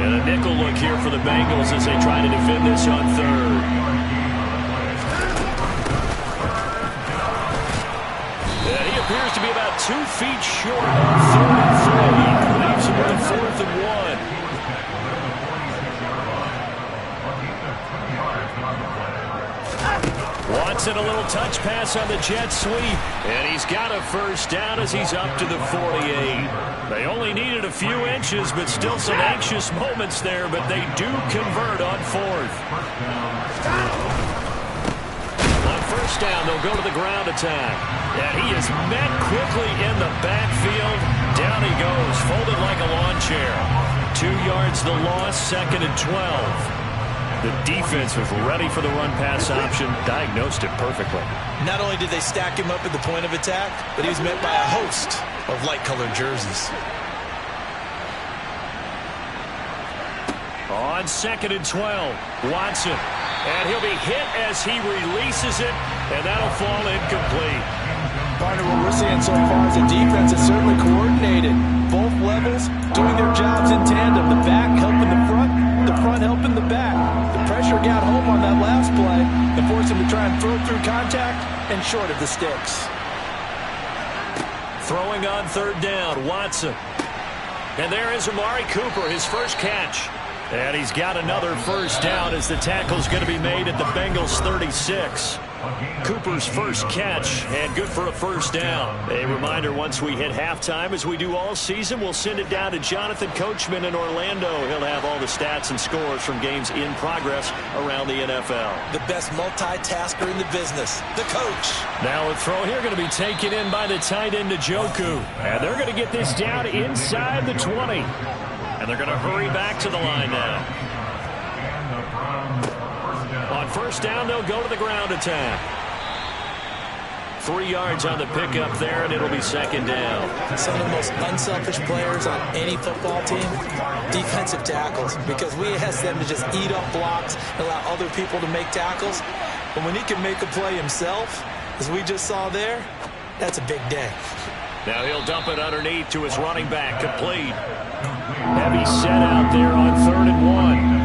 And a nickel look here for the Bengals as they try to defend this on third. And he appears to be about 2 feet short on 3rd and 3. Leaves him with a 4th and 1. Watson, a little touch pass on the jet sweep. And he's got a first down as he's up to the 48. They only needed a few inches, but still some anxious moments there, but they do convert on 4th. On first down, they'll go to the ground attack. And he is met quickly in the backfield. Down he goes, folded like a lawn chair. 2 yards the loss, 2nd and 12. The defense was ready for the run-pass option, diagnosed it perfectly. Not only did they stack him up at the point of attack, but he was met by a host of light-colored jerseys. On 2nd and 12, Watson. And he'll be hit as he releases it, and that'll fall incomplete. Partner, what we're seeing so far is the defense is certainly coordinated. Both levels doing their jobs in tandem. The back helping the front helping the back. The pressure got home on that last play and forced him to try and throw through contact and short of the sticks. Throwing on 3rd down, Watson. And there is Amari Cooper, his first catch. And he's got another first down as the tackle's going to be made at the Bengals 36. Cooper's first catch, and good for a first down. A reminder, once we hit halftime, as we do all season, we'll send it down to Jonathan Coachman in Orlando. He'll have all the stats and scores from games in progress around the NFL. The best multitasker in the business, the coach. Now a throw here going to be taken in by the tight end, Njoku. And they're going to get this down inside the 20. And they're going to hurry back to the line now. On first down, they'll go to the ground attack. 3 yards on the pickup there, and it'll be second down. Some of the most unselfish players on any football team, defensive tackles, because we ask them to just eat up blocks and allow other people to make tackles. But when he can make a play himself, as we just saw there, that's a big day. Now he'll dump it underneath to his running back, complete. Heavy set out there on 3rd and 1.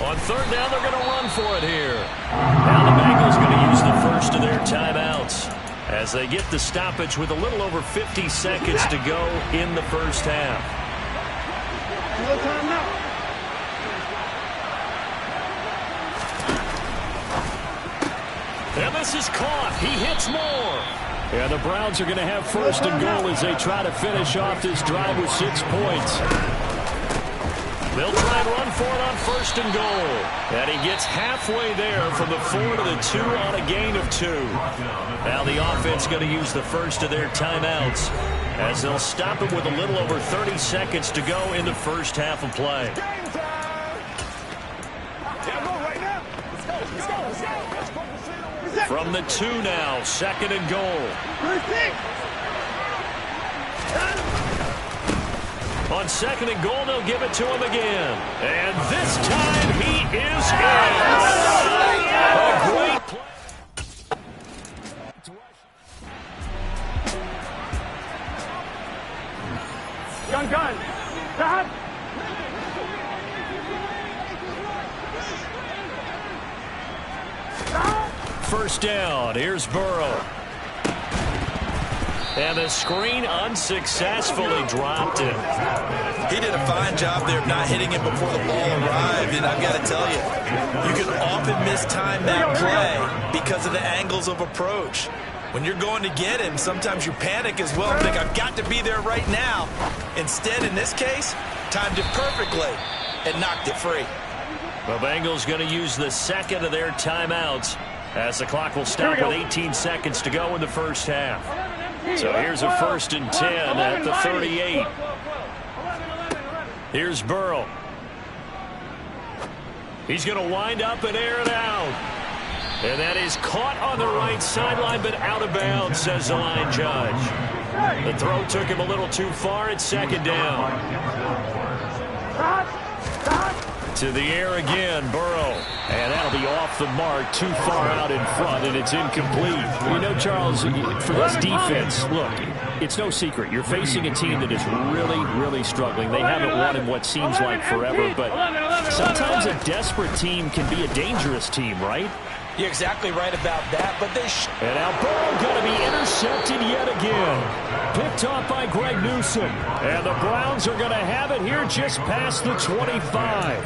On 3rd down, they're going to run for it here. Now the Bengals going to use the first of their timeouts as they get the stoppage with a little over 50 seconds to go in the first half. And this is caught. He hits more. And the Browns are going to have first and goal as they try to finish off this drive with 6 points. They'll try and run for it on 1st and goal. And he gets halfway there from the 4 to the 2 on a gain of 2. Now the offense going to use the first of their timeouts as they'll stop him with a little over 30 seconds to go in the first half of play. From the 2 now, 2nd and goal. On 2nd and goal, they'll give it to him again. And this time he is in. A great play. Gun. Stop. First down. Here's Burrow. And the screen unsuccessfully dropped it. He did a fine job there of not hitting it before the ball arrived. And I've got to tell you, you can often mistime that play because of the angles of approach. When you're going to get him, sometimes you panic as well and think, I've got to be there right now. Instead, in this case, timed it perfectly and knocked it free. The Bengals going to use the second of their timeouts as the clock will stop with 18 seconds to go in the first half. So here's a 1st and 10 at the 38. Here's Burrow. He's going to wind up and air it out. And that is caught on the right sideline, but out of bounds, says the line judge. The throw took him a little too far. It's 2nd down. To the air again, Burrow. And that'll be off the mark, too far out in front, and it's incomplete. You know, Charles, for this defense, look, it's no secret. You're facing a team that is really, really struggling. They haven't won in what seems like forever, but sometimes a desperate team can be a dangerous team, right? You're exactly right about that, but they and now Burrow going to be intercepted yet again. Picked off by Greg Newsome. And the Browns are going to have it here just past the 25.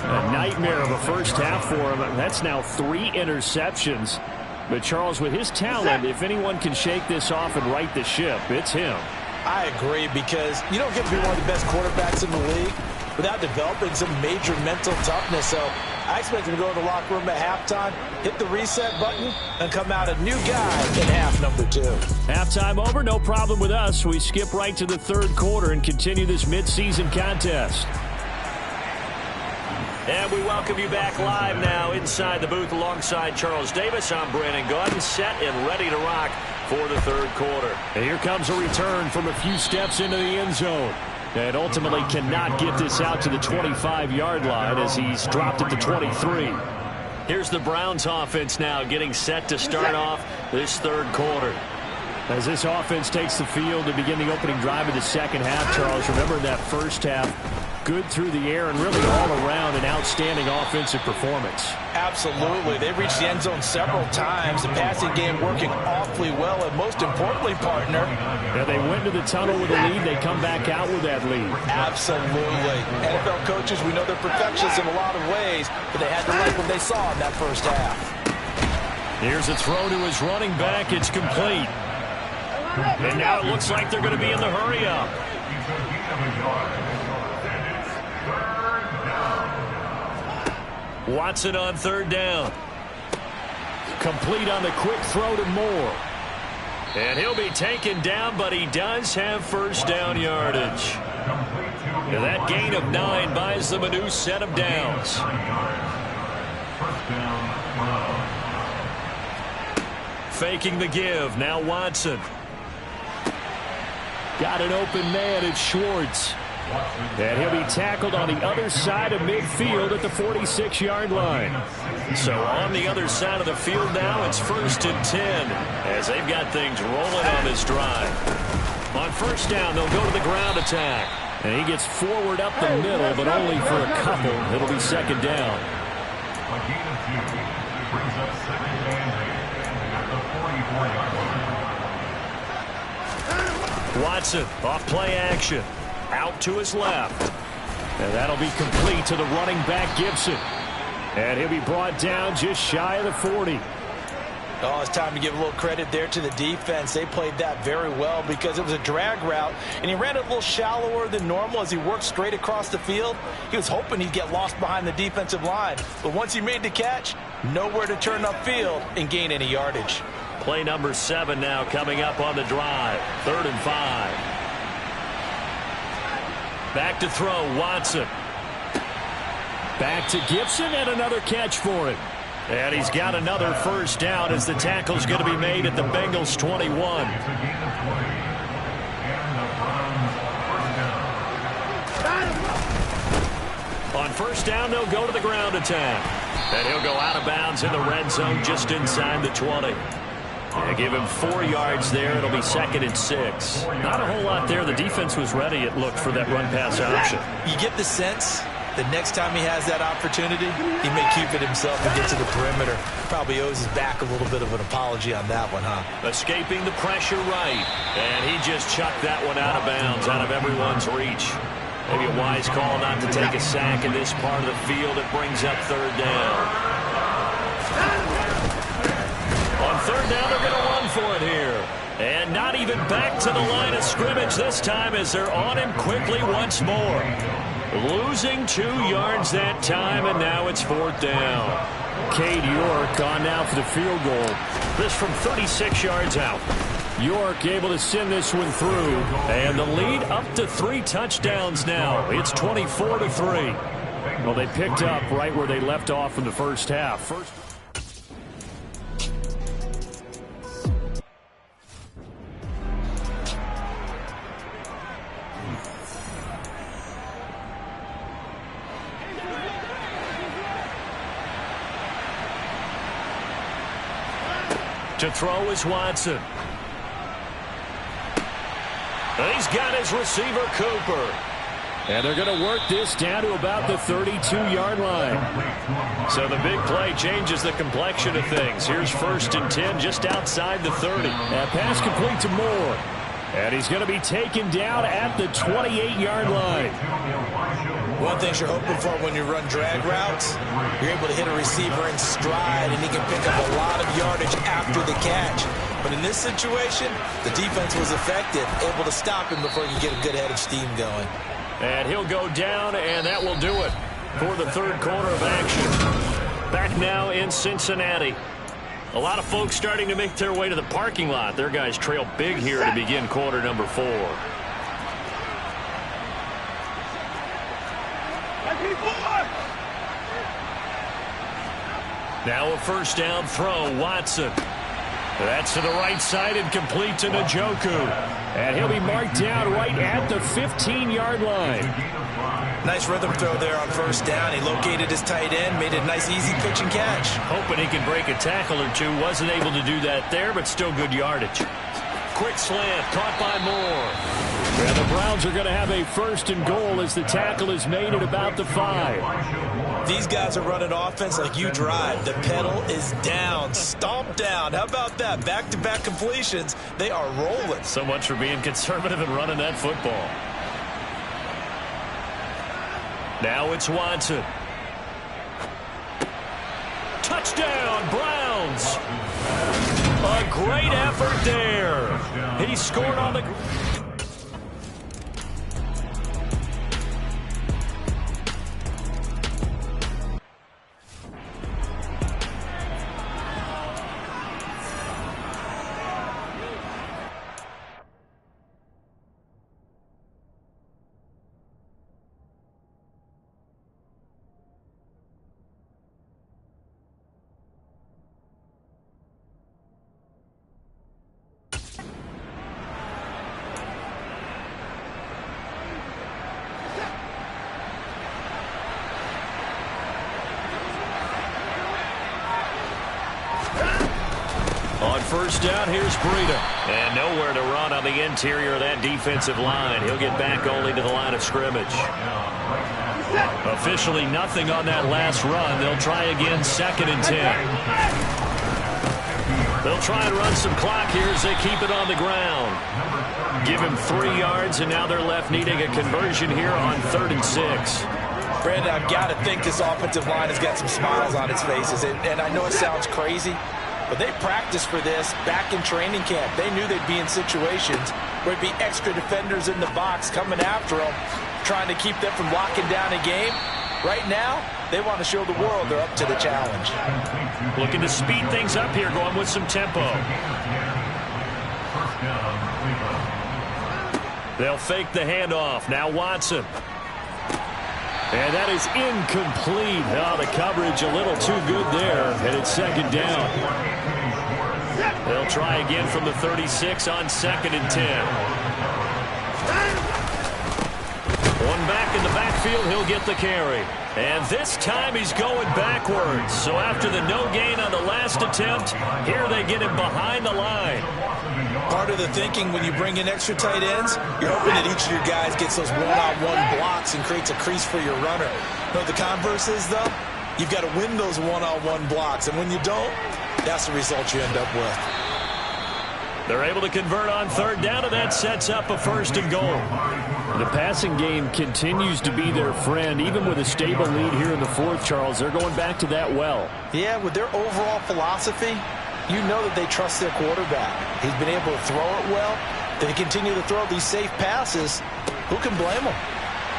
A nightmare of a first half for him. That's now 3 interceptions. But Charles, with his talent, if anyone can shake this off and right the ship, it's him. I agree, because you don't get to be one of the best quarterbacks in the league without developing some major mental toughness. So I expect him to go to the locker room at halftime, hit the reset button, and come out a new guy in half number 2. Halftime over, no problem with us. We skip right to the 3rd quarter and continue this midseason contest. And we welcome you back live now inside the booth alongside Charles Davis. I'm Brandon Gaudin, set and ready to rock for the 3rd quarter. And here comes a return from a few steps into the end zone. And ultimately cannot get this out to the 25-yard line as he's dropped at the 23. Here's the Browns offense now getting set to start off this 3rd quarter. As this offense takes the field to begin the opening drive of the 2nd half, Charles, remember that first half, good through the air and really all around an outstanding offensive performance. Absolutely. They reached the end zone several times. The passing game working awfully well, and most importantly, partner. Yeah, they went to the tunnel with a lead. They come back out with that lead. Absolutely. NFL coaches, we know they're perfectionists in a lot of ways, but they had to like what they saw in that first half. Here's a throw to his running back. It's complete. And now it looks like they're going to be in the hurry-up. Watson on 3rd down. Complete on the quick throw to Moore. And he'll be taken down, but he does have 1st down yardage. And that gain of 9 buys them a new set of downs. Faking the give. Now Watson. Got an open man. It's Schwartz. And he'll be tackled on the other side of midfield at the 46-yard line. So on the other side of the field now, it's 1st and 10 as they've got things rolling on this drive. On 1st down, they'll go to the ground attack. And he gets forward up the middle, but only for a couple. It'll be 2nd down. A gain of 2 brings up 2nd and 8 at the 44-yard line. Watson off play action. Out to his left. And that'll be complete to the running back, Gibson. And he'll be brought down just shy of the 40. Oh, it's time to give a little credit there to the defense. They played that very well because it was a drag route, and he ran it a little shallower than normal as he worked straight across the field. He was hoping he'd get lost behind the defensive line. But once he made the catch, nowhere to turn upfield and gain any yardage. Play number 7 now coming up on the drive. 3rd and 5. Back to throw, Watson. Back to Gibson, and another catch for him. And he's got another 1st down as the tackle's going to be made at the Bengals 21. On 1st down, they'll go to the ground attack. And he'll go out of bounds in the red zone just inside the 20. And give him 4 yards there. It'll be 2nd and 6. Not a whole lot there. The defense was ready, it looked, for that run-pass option. You get the sense that next time he has that opportunity, he may keep it himself and get to the perimeter. Probably owes his back a little bit of an apology on that one, huh? Escaping the pressure right. And he just chucked that one out of bounds, out of everyone's reach. Maybe a wise call not to take a sack in this part of the field. It brings up 3rd down. On 3rd down, they're going to run for it here. And not even back to the line of scrimmage this time as they're on him quickly once more. Losing 2 yards that time, and now it's 4th down. Cade York on now for the field goal. This from 36 yards out. York able to send this one through. And the lead up to 3 touchdowns now. It's 24-3. Well, they picked up right where they left off in the first half. To throw is Watson. He's got his receiver, Cooper. And they're going to work this down to about the 32-yard line. So the big play changes the complexion of things. Here's 1st and 10 just outside the 30. That pass complete to Moore. And he's going to be taken down at the 28-yard line. One thing you're hoping for when you run drag routes, you're able to hit a receiver in stride, and he can pick up a lot of yardage after the catch. But in this situation, the defense was effective, able to stop him before he could get a good head of steam going. And he'll go down, and that will do it for the 3rd quarter of action. Back now in Cincinnati. A lot of folks starting to make their way to the parking lot. Their guys trail big here to begin quarter number 4. Now a 1st down throw, Watson. That's to the right side and complete to Njoku. And he'll be marked down right at the 15-yard line. Nice rhythm throw there on 1st down. He located his tight end, made a nice easy pitch and catch. Hoping he can break a tackle or two. Wasn't able to do that there, but still good yardage. Quick slant, caught by Moore. And the Browns are going to have a 1st and goal as the tackle is made at about the 5. These guys are running offense like you drive. The pedal is down, stomped down. How about that? Back-to-back completions. They are rolling. So much for being conservative and running that football. Now it's Watson. Touchdown, Browns. A great effort there. He scored on the... On 1st down, here's Breida. And nowhere to run on the interior of that defensive line. He'll get back only to the line of scrimmage. Officially nothing on that last run. They'll try again 2nd and 10. They'll try and run some clock here as they keep it on the ground. Give him 3 yards, and now they're left needing a conversion here on 3rd and 6. Brandon, I've got to think this offensive line has got some smiles on its faces. And I know it sounds crazy, but they practiced for this back in training camp. They knew they'd be in situations where there'd be extra defenders in the box coming after them, trying to keep them from locking down a game. Right now, they want to show the world they're up to the challenge. Looking to speed things up here, going with some tempo. They'll fake the handoff. Now Watson. And that is incomplete. Oh, the coverage a little too good there, and it's 2nd down. They'll try again from the 36 on 2nd and 10. One back in the backfield, he'll get the carry. And this time he's going backwards. So after the no gain on the last attempt, here they get him behind the line. Part of the thinking when you bring in extra tight ends, you're hoping that each of your guys gets those one-on-one blocks and creates a crease for your runner. You know, the converse is, though, you've got to win those one-on-one blocks. And when you don't, that's the result you end up with. They're able to convert on 3rd down, and that sets up a 1st and goal. The passing game continues to be their friend. Even with a stable lead here in the 4th, Charles, they're going back to that well. Yeah, with their overall philosophy, you know that they trust their quarterback. He's been able to throw it well. They continue to throw these safe passes. Who can blame them?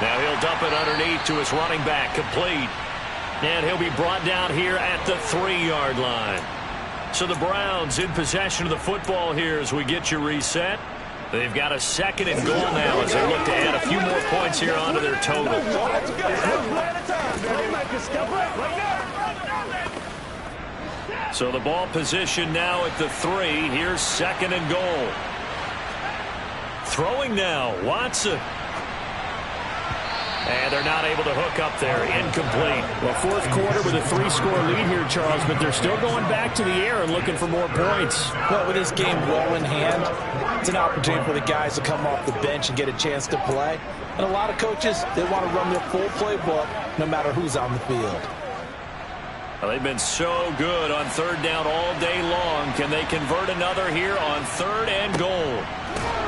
Now he'll dump it underneath to his running back, complete. And he'll be brought down here at the 3-yard line. So the Browns in possession of the football here as we get you reset. They've got a 2nd and goal now as they look to add a few more points here onto their total. So the ball position now at the 3. Here's 2nd and goal. Throwing now, Watson. And they're not able to hook up there. Incomplete. Well, 4th quarter with a 3-score lead here, Charles, but they're still going back to the air and looking for more points. Well, with this game well in hand, it's an opportunity for the guys to come off the bench and get a chance to play. And a lot of coaches, they want to run their full playbook no matter who's on the field. Well, they've been so good on 3rd down all day long. Can they convert another here on 3rd and goal?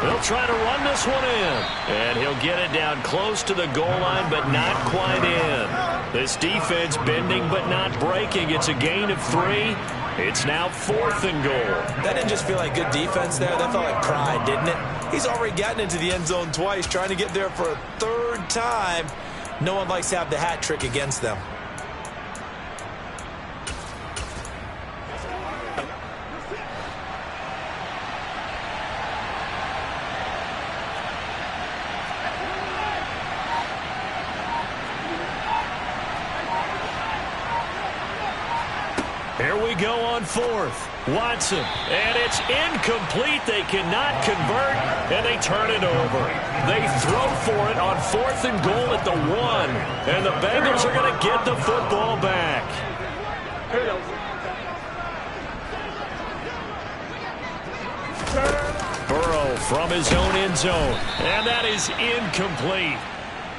They'll try to run this one in. And he'll get it down close to the goal line, but not quite in. This defense bending but not breaking. It's a gain of 3. It's now 4th and goal. That didn't just feel like good defense there. That felt like pride, didn't it? He's already gotten into the end zone twice, trying to get there for a 3rd time. No one likes to have the hat trick against them. Here we go on 4th. Watson. And it's incomplete. They cannot convert, and they turn it over. They throw for it on 4th and goal at the 1. And the Bengals are going to get the football back. Burrow from his own end zone. And that is incomplete.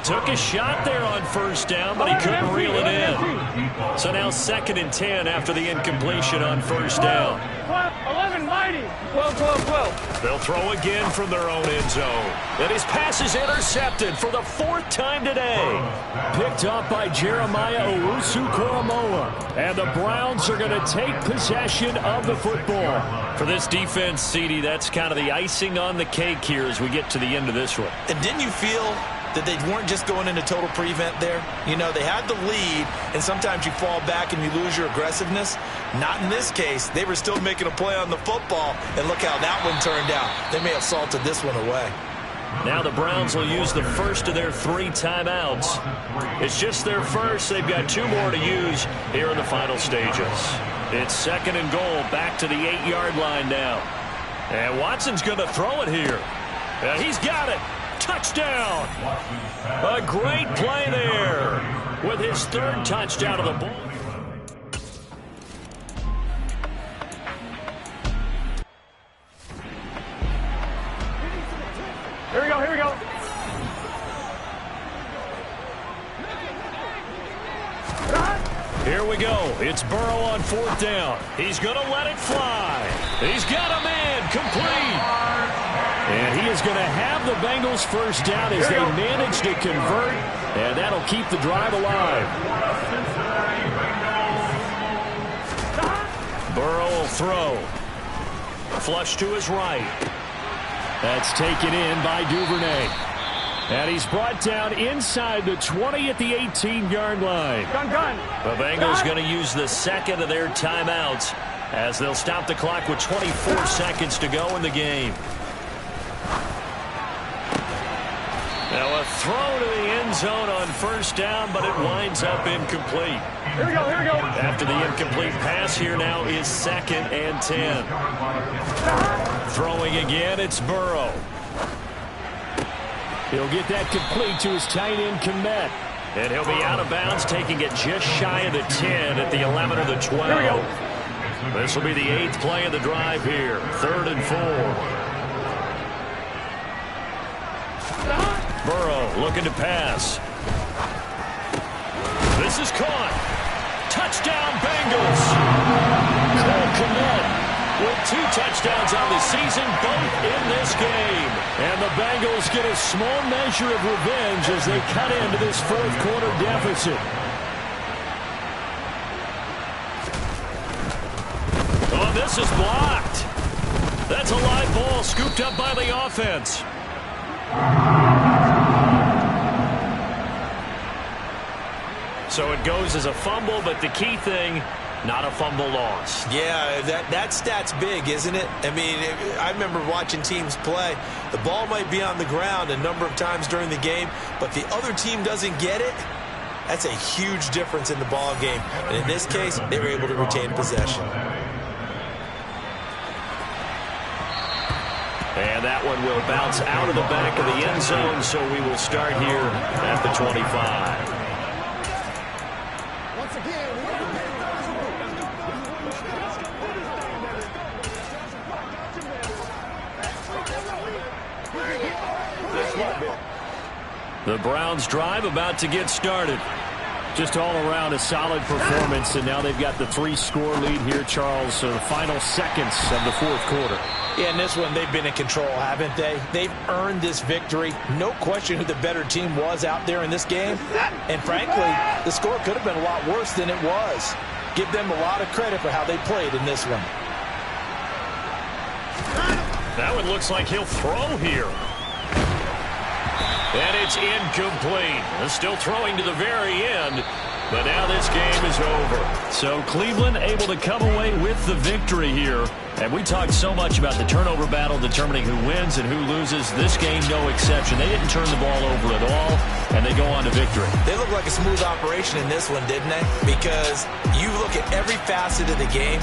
Took a shot there on 1st down, but he couldn't reel it in. So now 2nd and 10 after the incompletion on 1st down. 11, mighty. 12, 12, 12. They'll throw again from their own end zone. And his pass is intercepted for the 4th time today. Picked up by Jeremiah Owusu-Koramoah. And the Browns are going to take possession of the football. For this defense, CD, that's kind of the icing on the cake here as we get to the end of this one. And didn't you feel that they weren't just going into total prevent there? You know, they had the lead, and sometimes you fall back and you lose your aggressiveness. Not in this case. They were still making a play on the football, and look how that one turned out. They may have salted this one away. Now the Browns will use the first of their 3 timeouts. It's just their first. They've got 2 more to use here in the final stages. It's 2nd and goal, back to the 8-yard line now. And Watson's going to throw it here. He's got it. Touchdown. A great play there with his 3rd touchdown of the ball. Here we go, here we go. Here we go. It's Burrow on 4th down. He's going to let it fly. He's got a man complete. And he is going to have the Bengals 1st down as they manage to convert, and that'll keep the drive alive. Burrow will throw. Flush to his right. That's taken in by Duvernay. And he's brought down inside the 20 at the 18-yard line. The Bengals going to use the 2nd of their timeouts as they'll stop the clock with 24 seconds to go in the game. Now a throw to the end zone on 1st down, but it winds up incomplete. Here we go, here we go. After the incomplete pass, here now is 2nd and 10. Throwing again, it's Burrow. He'll get that complete to his tight end, Gmen. And he'll be out of bounds, taking it just shy of the 10 at the 11 or the 12. This will be the 8th play of the drive here. 3rd and 4. Burrow looking to pass. This is caught. Touchdown, Bengals. Gmen with 2 touchdowns on the season, both in this game. And the Bengals get a small measure of revenge as they cut into this 4th quarter deficit. Oh, this is blocked. That's a live ball scooped up by the offense. So it goes as a fumble, but the key thing, not a fumble loss. Yeah, that stat's big, isn't it? I mean, I remember watching teams play. The ball might be on the ground a number of times during the game, but the other team doesn't get it. That's a huge difference in the ball game. And in this case, they were able to retain possession. And that one will bounce out of the back of the end zone, so we will start here at the 25. The Browns drive about to get started. Just all around a solid performance, and now they've got the 3-score lead here, Charles. So the final seconds of the fourth quarter. Yeah, in this one, they've been in control, haven't they? They've earned this victory. No question who the better team was out there in this game. And frankly, the score could have been a lot worse than it was. Give them a lot of credit for how they played in this one. That one looks like he'll throw here. And it's incomplete. Still throwing to the very end, but now this game is over. So Cleveland able to come away with the victory here. And we talked so much about the turnover battle determining who wins and who loses. This game, no exception. They didn't turn the ball over at all, and they go on to victory. They look like a smooth operation in this one, didn't they? Because you look at every facet of the game,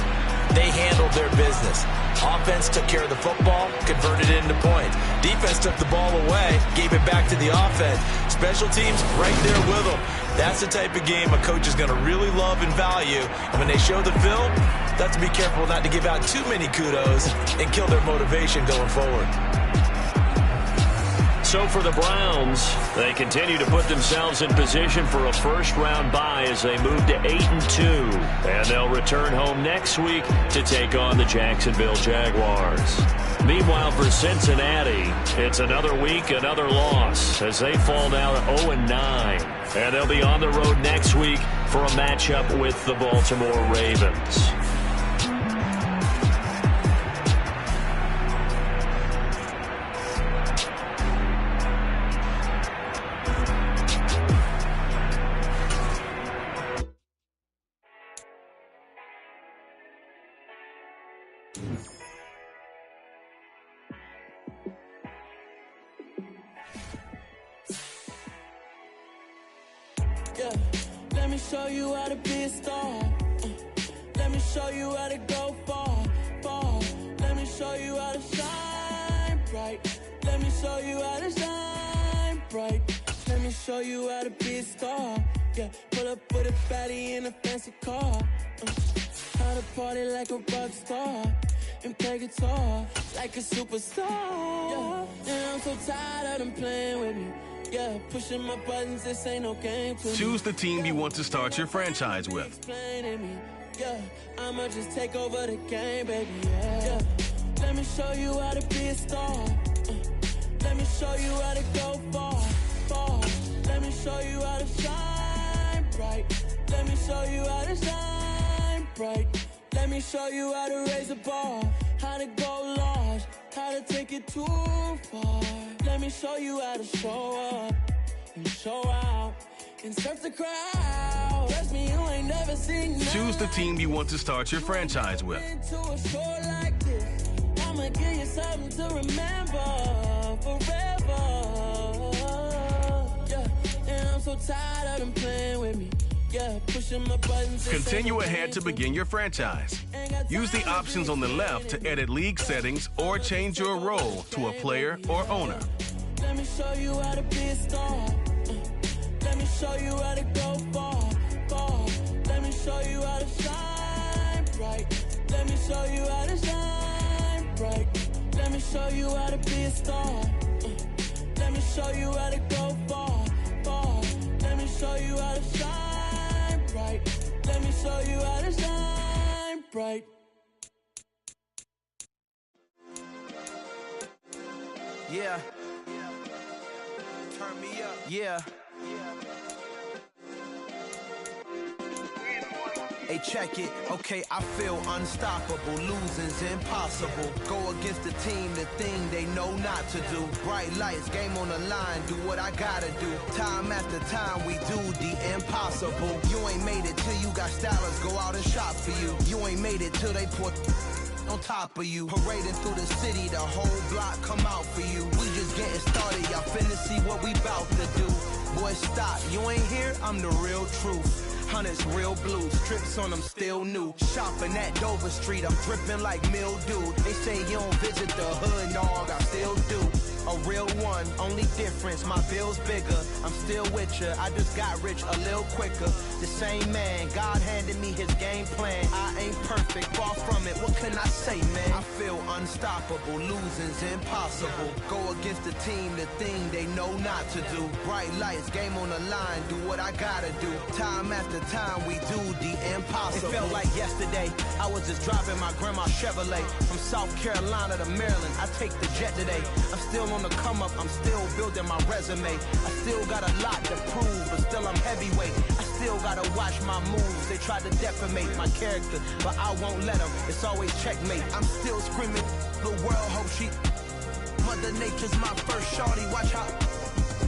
they handled their business. Offense took care of the football, converted it into points. Defense took the ball away, gave it back to the offense. Special teams right there with them. That's the type of game a coach is going to really love and value. And when they show the film, they have to be careful not to give out too many kudos and kill their motivation going forward. So for the Browns, they continue to put themselves in position for a first-round bye as they move to 8-2. And they'll return home next week to take on the Jacksonville Jaguars. Meanwhile, for Cincinnati, it's another week, another loss as they fall down 0-9. And they'll be on the road next week for a matchup with the Baltimore Ravens. Yeah, let me show you how to be a star. Let me show you how to go far, far. Let me show you how to shine bright. Let me show you how to shine bright. Let me show you how to be a star. Yeah, pull up with a fatty in a fancy car. How to party like a rock star and play guitar like a superstar. Yeah, and I'm so tired of them playing with me. Yeah, pushing my buttons, this ain't no game to me. Choose the team you want to start your franchise with. Yeah, I'ma just take over the game, baby. Yeah, let me show you how to be a star. Let me show you how to go far, far. Let me show you how to shine bright. Let me show you how to shine bright. Let me show you how to raise the bar, how to go large, how to take it too far. Let me show you how to show up and show out and surf the crowd. Trust me, you ain't never seen nothing. Choose the team you want to start your franchise with. To a show like this, I'ma give you something to remember forever. Yeah, and I'm so tired of them playing with me. Yeah, pushing my buttons. Continue ahead to begin your franchise. Use the options on the left to edit league settings or change your role to a player or owner. Let me show you how to be a star. Let me show you how to go far, far. Let me show you how to shine bright. Let me show you how to shine bright. Let me show you how to be a star. Let me show you how to go far, far. Let me show you how to shine bright. Let me show you how to shine bright. Yeah. Turn me up. Yeah. Hey, check it. Okay, I feel unstoppable. Losing's impossible. Go against the team, the thing they know not to do. Bright lights, game on the line, do what I gotta do. Time after time, we do the impossible. You ain't made it till you got stylers go out and shop for you. You ain't made it till they put on top of you. Parading through the city, the whole block come out for you. We just getting started, y'all finna see what we bout to do. Boy, stop, you ain't here, I'm the real truth. Hunters, real blues, strips on them still new. Shopping at Dover Street, I'm dripping like mildew. They say you don't visit the hood, dog, I still do. A real one, only difference, my bill's bigger. I'm still with ya, I just got rich a little quicker. The same man, God handed me his game plan. I ain't perfect, far from it, what can I say, man? I feel unstoppable, losing's impossible. Go against the team, the thing they know not to do. Bright lights, game on the line, do what I gotta do. Time after time, we do the impossible. It felt like yesterday, I was just driving my grandma's Chevrolet. From South Carolina to Maryland, I take the jet today. I'm still on the come up, I'm still building my resume. I still got a lot to prove, but still I'm heavyweight. I still gotta watch my moves. They tried to defamate my character, but I won't let them. It's always checkmate. I'm still screaming, the world hope she. Mother Nature's my first shorty. Watch how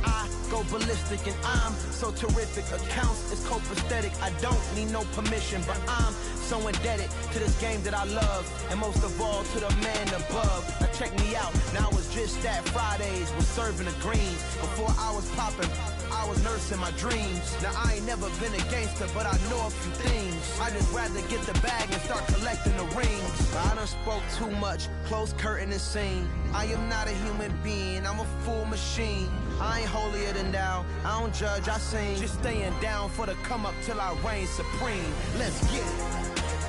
I go ballistic, and I'm so terrific. Accounts is copacetic. I don't need no permission, but I'm so indebted to this game that I love, and most of all to the man above. Now check me out, now it's just that Fridays was serving the greens. Before I was popping, I was nursing my dreams. Now I ain't never been a gangster, but I know a few things. I just rather get the bag and start collecting the rings. I done spoke too much, close curtain and scene. I am not a human being, I'm a full machine. I ain't holier than thou, I don't judge, I sing. Just staying down for the come up till I reign supreme. Let's get it.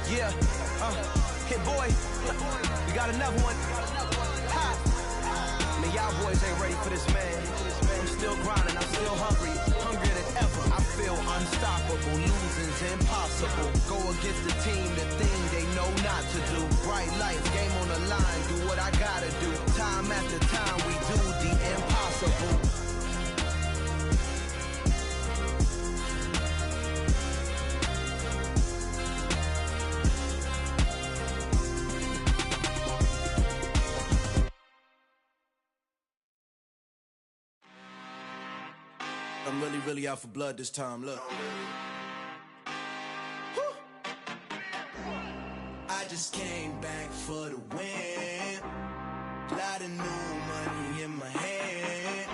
Yeah, hit boy, we got another one. Ha. Man, y'all boys ain't ready for this, man. I'm still grinding, I'm still hungry, hungrier than ever. I feel unstoppable, losing's impossible. Go against the team, the thing they know not to do. Bright lights, game on the line, do what I gotta do. Time after time, we do the impossible. I'm really out for blood this time, look. Woo. I just came back for the win. Lot of new money in my hand.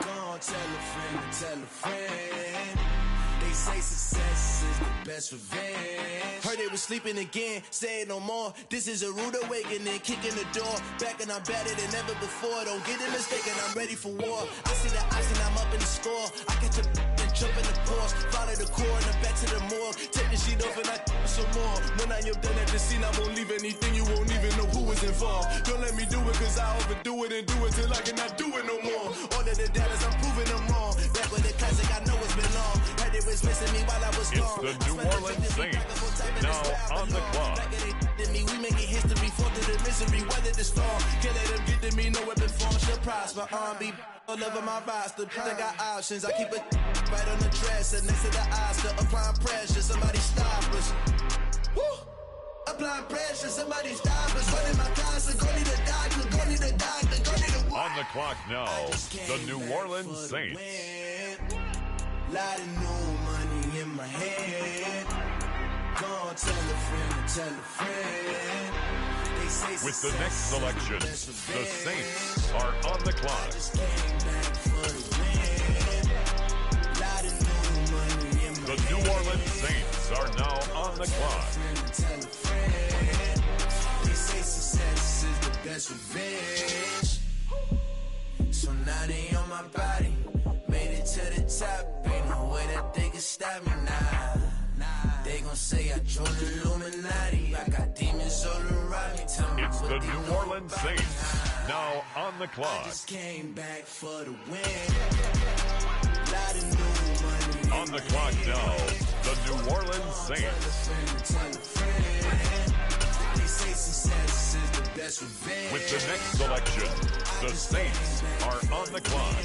Gonna tell a friend. They say success is the best revenge. Heard they was sleeping again, say it no more. This is a rude awakening, kicking the door. Back and I'm better than ever before. Don't get it mistaken, I'm ready for war. I see the ice and I'm up in the score. I catch a and jump in the course. Follow the core and I'm back to the morgue. Take the sheet off and I some more. When I am done at the scene, I won't leave anything. You won't even know who was involved. Don't let me do it, cause I overdo it and do it till I cannot do it no more. All of the doubters, I'm proving them wrong. Back with the classic, I know it's been long. Heard they was missing me while I was gone. It's the New Orleans Saints, now on the clock. We making history, fall through the misery, weather the storm. Can't let them get to me, no weapon form should prosper. R&B all over my roster, I got options. I keep it right on the dresser, next to the Oscar. Applying pressure, somebody stop us. Woo! Applying pressure, somebody stop us. Running my closet, go need a doctor, go need a doctor, go need a. On the clock now, the New Orleans Saints. Lot of new money in my hand. Gonna tell a friend. They say with the next selection, the Saints are on the clock. I just came back for the win. Lot of new money in my The New Orleans Saints are now on the clock. Tell a friend. They say success is the best revenge. So now they on my body. Made it to the top. Ain't no way that they can stop me now. They gon' say I joined the Illuminati. I got demons all around me. Tell me it's what the they New know Orleans about Saints, me. now on the clock. I just came back for the win. Lot of new money on the clock now, the New Orleans Saints. Tell a friend. They say success is the best revenge. With the next selection, the Saints are on the clock.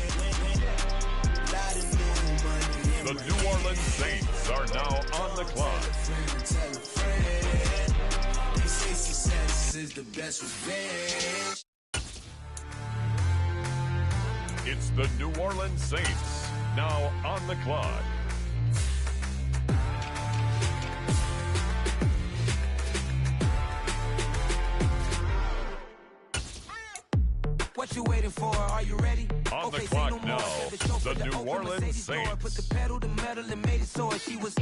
Lot of new money in The New Orleans Saints are now on the clock. Tell a friend. They say success is the best revenge. It's the New Orleans Saints now on the clock. What you waiting for? Are you ready? On the okay, clock no now, the New Orleans Saints. Put the pedal to metal and made it soar. She was,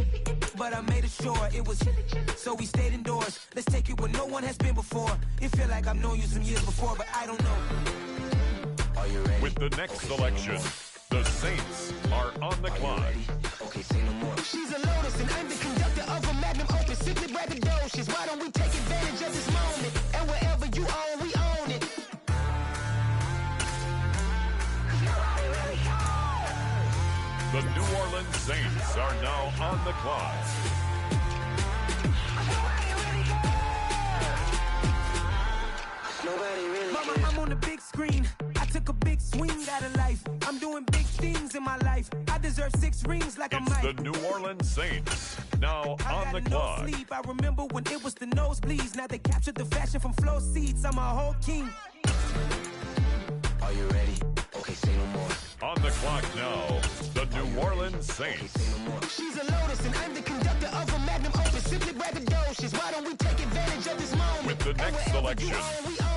but I made it sure it was. So we stayed indoors. Let's take it where no one has been before. It feel like I've known you some years before, but I don't know. Are you ready? With the next selection, the Saints are on the clock. Okay, say no more. She's a lotus and I'm the conductor of a magnum opus. Simply braggadocious. Why don't we take advantage of this moment? And wherever you own, we own it. The New Orleans Saints are now on the clock. Mama, I'm on the big screen. I took a big swing out of life. I'm doing big things in my life. I deserve 6 rings like It's a mic. the New Orleans Saints now on the no clock. sleep. I remember when it was the nosebleeds. Now they captured the fashion from flow seats. I'm a whole king. Are you ready? Okay, say no more. On the clock now, the New Orleans Saints. She's a lotus and I'm the conductor of a magnum opus. Simply braggadocious. Why don't we take advantage of this moment? With the next selection,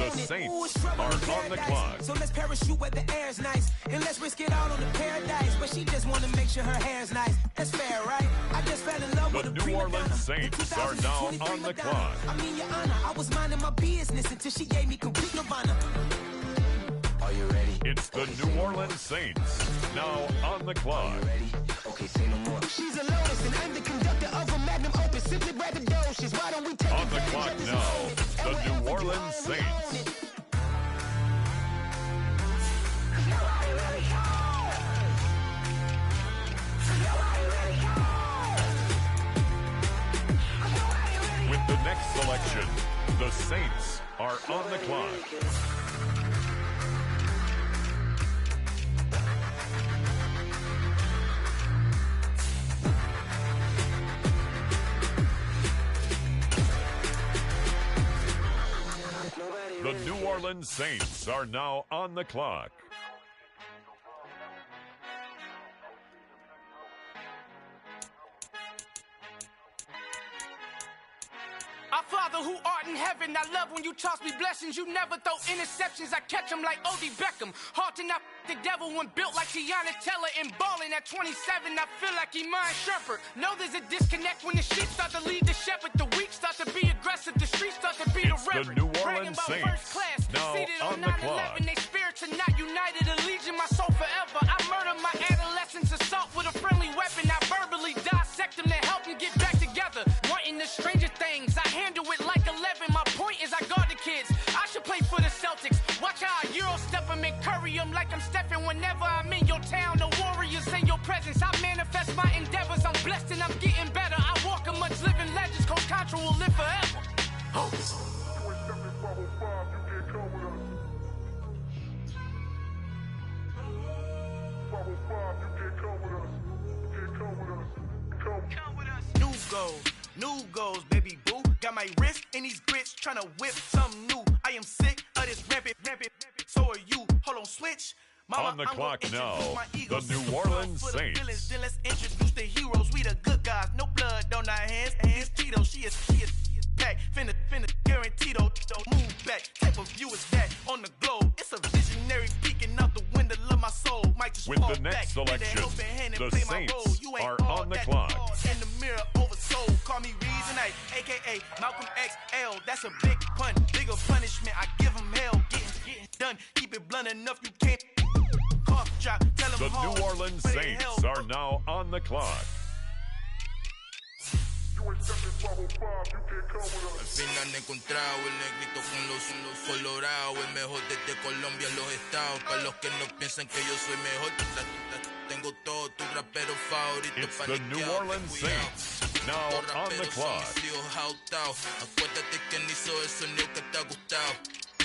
the Saints are on the clock. So let's parachute where the air's nice. And let's risk it all on the paradise. But she just wanna make sure her hair's nice. That's fair, right? I just fell in love with a The New Orleans Saints are now on the clock. I mean, your honor, I was minding my business until she gave me complete nirvana. Are you ready? It's the New Orleans Saints now on the clock. Ready? Okay, say no more. She's a lotus and I'm the conductor of a magnum opus. Simply braggadocious. Why don't we take On the clock now, the New Orleans Saints. With the next selection, the Saints are on the clock. The New Orleans Saints are now on the clock. Our Father who art in heaven, I love when you toss me blessings. You never throw interceptions, I catch them like O.D. Beckham. Hard to not the devil when built like Tiana Teller and balling at 27. I feel like Iman Shumpert. Know there's a disconnect when the sheep start to lead the shepherd. The weak start to be aggressive, the streets start to be the reverend. The New Orleans Saints now on the clock. They spirits are not united, a legion, my soul forever. I murder my adolescence, assault with a friendly weapon. I verbally dissect them to help them get back together. Wanting the stranger things, I handle it like 11. My point is I guard the kids. I should play for the Celtics. Watch how I Euro step them and curry them like I'm Stephen. Whenever I'm in your town, the Warriors in your presence. I manifest my endeavors. I'm blessed and I'm getting better. I walk amongst living legends. Coach Contra will live forever. Oh. New goals, baby boo. Got my wrist in these grits, tryna whip something new. I am sick of this rampant. So are you. Hold on, switch. Mama, On the clock now, ego. the New Orleans For the Saints. villains, then let's introduce the heroes. We the good guys, no blood on our hands. Hands Tito, she is packed. Finna, guaranteed. Move back. Type of view is that on the globe? It's a visionary peeking out the window of my soul. Might just With fall the next back. selection, The the Saints are on the clock. In the mirror, oversold. Call me Reasonite, aka Malcolm XL. That's a big pun, bigger punishment. I give him hell. Getting done. Keep it blunt enough. You can't cough drop. Tell him The home. New Orleans Where the Saints hell? are now on the clock. Al fin han encontrado el negrito con los colorados, el mejor desde Colombia, los estados. Para los que no piensan que yo soy mejor, tengo todo tu rapero favorito. It's the New Orleans Saints now on the clock. Acuérdate que ni hizo el sonido que te ha gustado.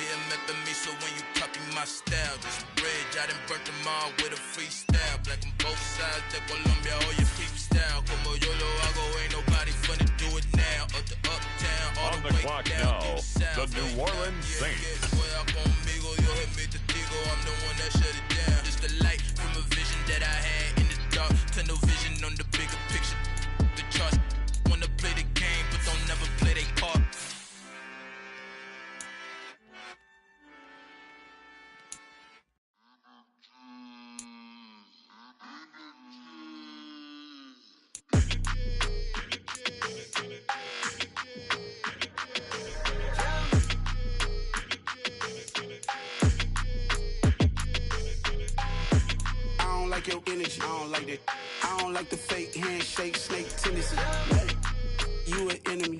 BM permiso when you copy my style. This bridge, I done burnt them all with a freestyle. Black on both sides de Colombia, all your peep style. Como yo lo hago, ain't nobody finna do it now. Up to uptown, all On the the way clock down now, the New Orleans Saints. I'm the one that shut it down. Just a light from a vision that I had in the dark. Tunnel vision on the bigger picture. The charts wanna play the game, but don't never play their part. Like your energy, I don't like that. I don't like the fake handshake, snake tendency. You an enemy.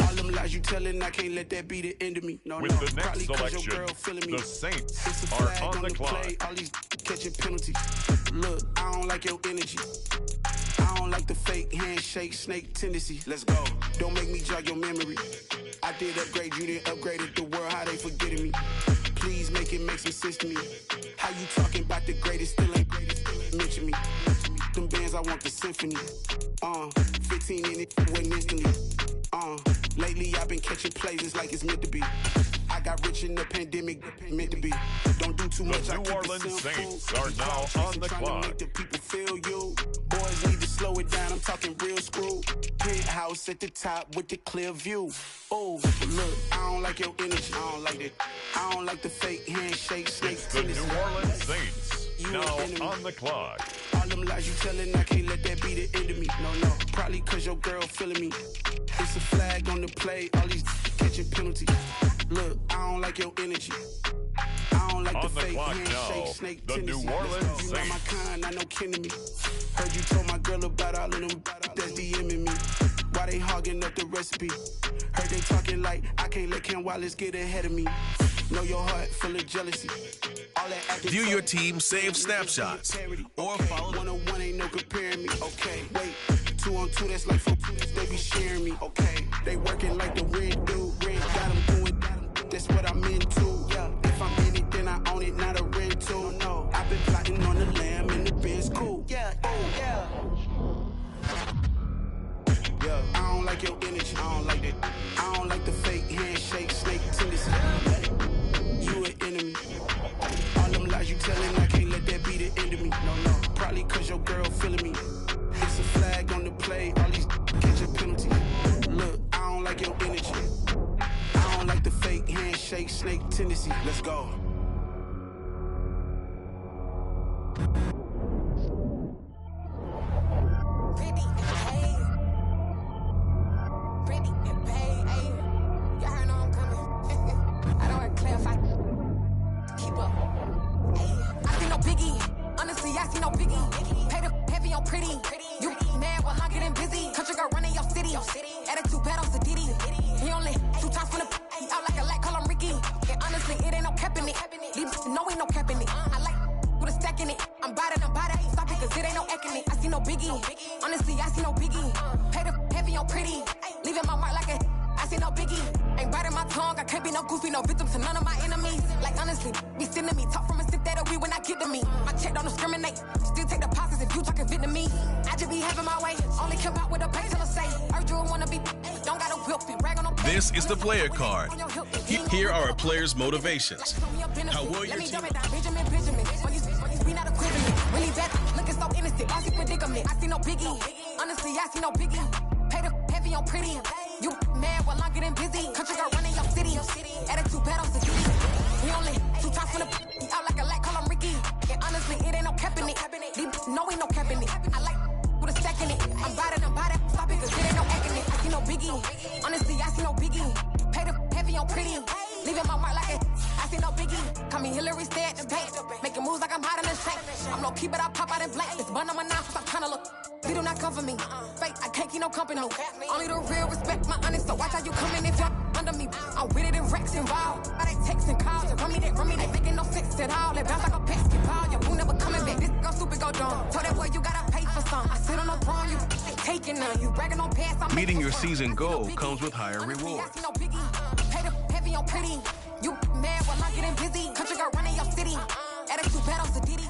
All them lies you telling, I can't let that be the end of me. No, With no, the next probably 'cause your selection, girl feeling me. the Saints It's a are flag on the clock. play, all these catching penalties. Look, I don't like your energy. I don't like the fake handshake, snake tendency. Let's go. Don't make me jog your memory. I did upgrade, you didn't upgrade it. The world, how they forgetting me. Please make it make some sense to me. How you talking about the greatest, still ain't greatest, still ain't mention me. Them bands, I want the symphony. 15 in it, wasn't instantly. Lately I've been catching plays, it's like it's meant to be. I got rich in the pandemic, meant to be. Don't do too much, The I New keep Orleans it simple. Saints are now Chasing, on the trying to clock. make the people feel you. Boys need to slow it down, I'm talking real screw. Penthouse at the top with the clear view. Oh, look, I don't like your energy, I don't like it. I don't like the fake handshake, snake It's the New Orleans Saints, now on the clock. All them lies you telling, I can't let that be the end of me. No, no, probably 'cause your girl feeling me. It's a flag on the play, all these catching penalties. Look, I don't like your energy. I don't like On the the fake clock handshake, now, snake the tendency. New Orleans You not my Saints. kind, I know kin to me. Heard you told my girl about all of them that's DMing me. Why they hogging up the recipe? Heard they talking like I can't let Ken Wallace get ahead of me. Know your heart full of jealousy. All that acting View your tough, team save snapshots or okay, follow 1-on-1 ain't no comparing me. Okay, wait, 2-on-2 that's like 4 they be sharing me. Okay, they working like the red dude. Red got them doing that's what I'm into. Yeah, if I'm in it, then I own it, not a rental. No, I've been plotting on the lamb and the Benz cool. Yeah, yeah. Yeah, I don't like your energy. I don't like that. I don't like the fake handshake, snake tendency. You an enemy. All them lies you telling, I can't let that be the end of me. No, no, probably 'cause your girl feeling me. It's a flag on the play, all these catching penalties. Look, I don't like your energy. I don't like the fake handshake, snake tendency. Let's go. Attitude bad on Sadidi. He only 2 times from the out like a light, call him Ricky. And honestly, it ain't no cap in it. Leave no ain't no cap in it. I like with a stack in it. I'm bad. Stop it, cause it ain't no acting it. I see no biggie. Honestly, I see no biggie. Pay the heavy on pretty. Leaving my mark like a I see no biggie. Ain't biting my tongue. I can't be no goofy, no victim to none of my enemies. Like honestly, be sending me talk from a sip that we when I get to me. My check don't discriminate. Still take the pauses if you talking Vietnamese. I just be having my way. Only come out with a pay till I say. Urge you wanna be. Don't got a whip and brag on no. This is the player card. Here are a player's motivations. How will your team... Benjamin. We not equivalent. Really bad, looking so innocent. Bossy predicament. I see no biggie. Honestly, I see no biggie. Pay the heavy on pretty. You mad while I'm getting busy. Country girl running your city. Attitude bad on the city. He only 2 times from the out like a light, call him Ricky. And honestly, it ain't no cap in it. No ain't no cap in it. I like with a stack in it. I'm bad. Stop it, cause it ain't no acting it. I see no biggie. Honestly, I see no biggie. Pay the heavy on pretty. Leaving my mark like it. I see no biggie. Call me Hillary, stay at the bank. Making moves like I'm hot in the shank. I'm low key, but I pop out in blank. This bun on my knife, I'm trying to look. They do not come for me. Fake, I can't keep no company. Only the real respect my honest. So watch how you coming if you're under me. I'm with it and Rex involved. I they texting calls and run me that making no sense at all. They bounce like a basketball. Your boo never coming back. This go stupid, go dumb. Told that boy you gotta pay for some. I sit on the throne, you ain't taking none. You bragging on pants. Meeting your season goal comes with higher rewards. Pay the heavy on pretty. You mad while I'm getting busy. Country girl running your city. Attitude bad on the Diddy.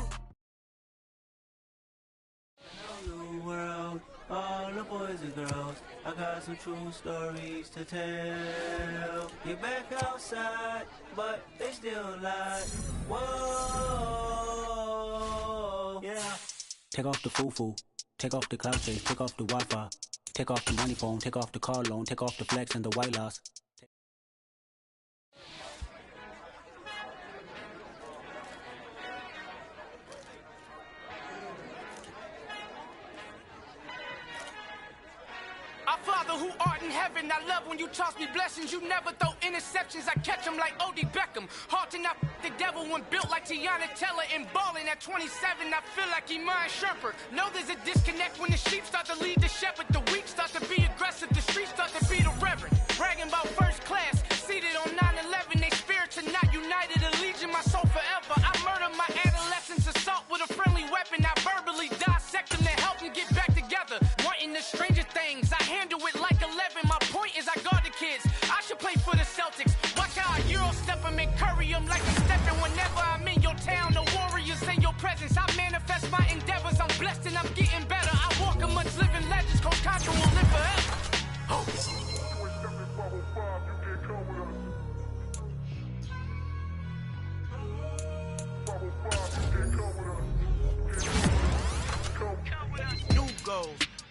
World, all the boys and girls, I got some true stories to tell. Get back outside, but they still lie. Whoa, yeah. Take off the foo-foo, take off the cloud chase, take off the Wi-Fi, take off the money phone, take off the car loan, take off the flex and the white loss. Our Father who art in heaven, I love when you toss me blessings. You never throw interceptions, I catch them like O.D. Beckham. Hard to not the devil when built like Tiana Teller and balling at 27. I feel like Iman Shumpert. Know there's a disconnect when the sheep start to lead the shepherd. The weak start to be aggressive, the streets start to be the reverend. Bragging about first class, seated on 9/11. They spirits are not united, a legion, my soul forever. I murder my adolescence, assault with a friendly weapon. I verbally dissect them to help them get back together. Wanting the stranger things, I handle it like 11. My point is I guard the kids. I should play for the Celtics. Watch how I Euro step them and curry them like I'm stepping. Whenever I'm in your town, the warriors in your presence. I manifest my endeavors. I'm blessed and I'm getting better. I walk amongst living legends. Coach Contra will live forever. Oh.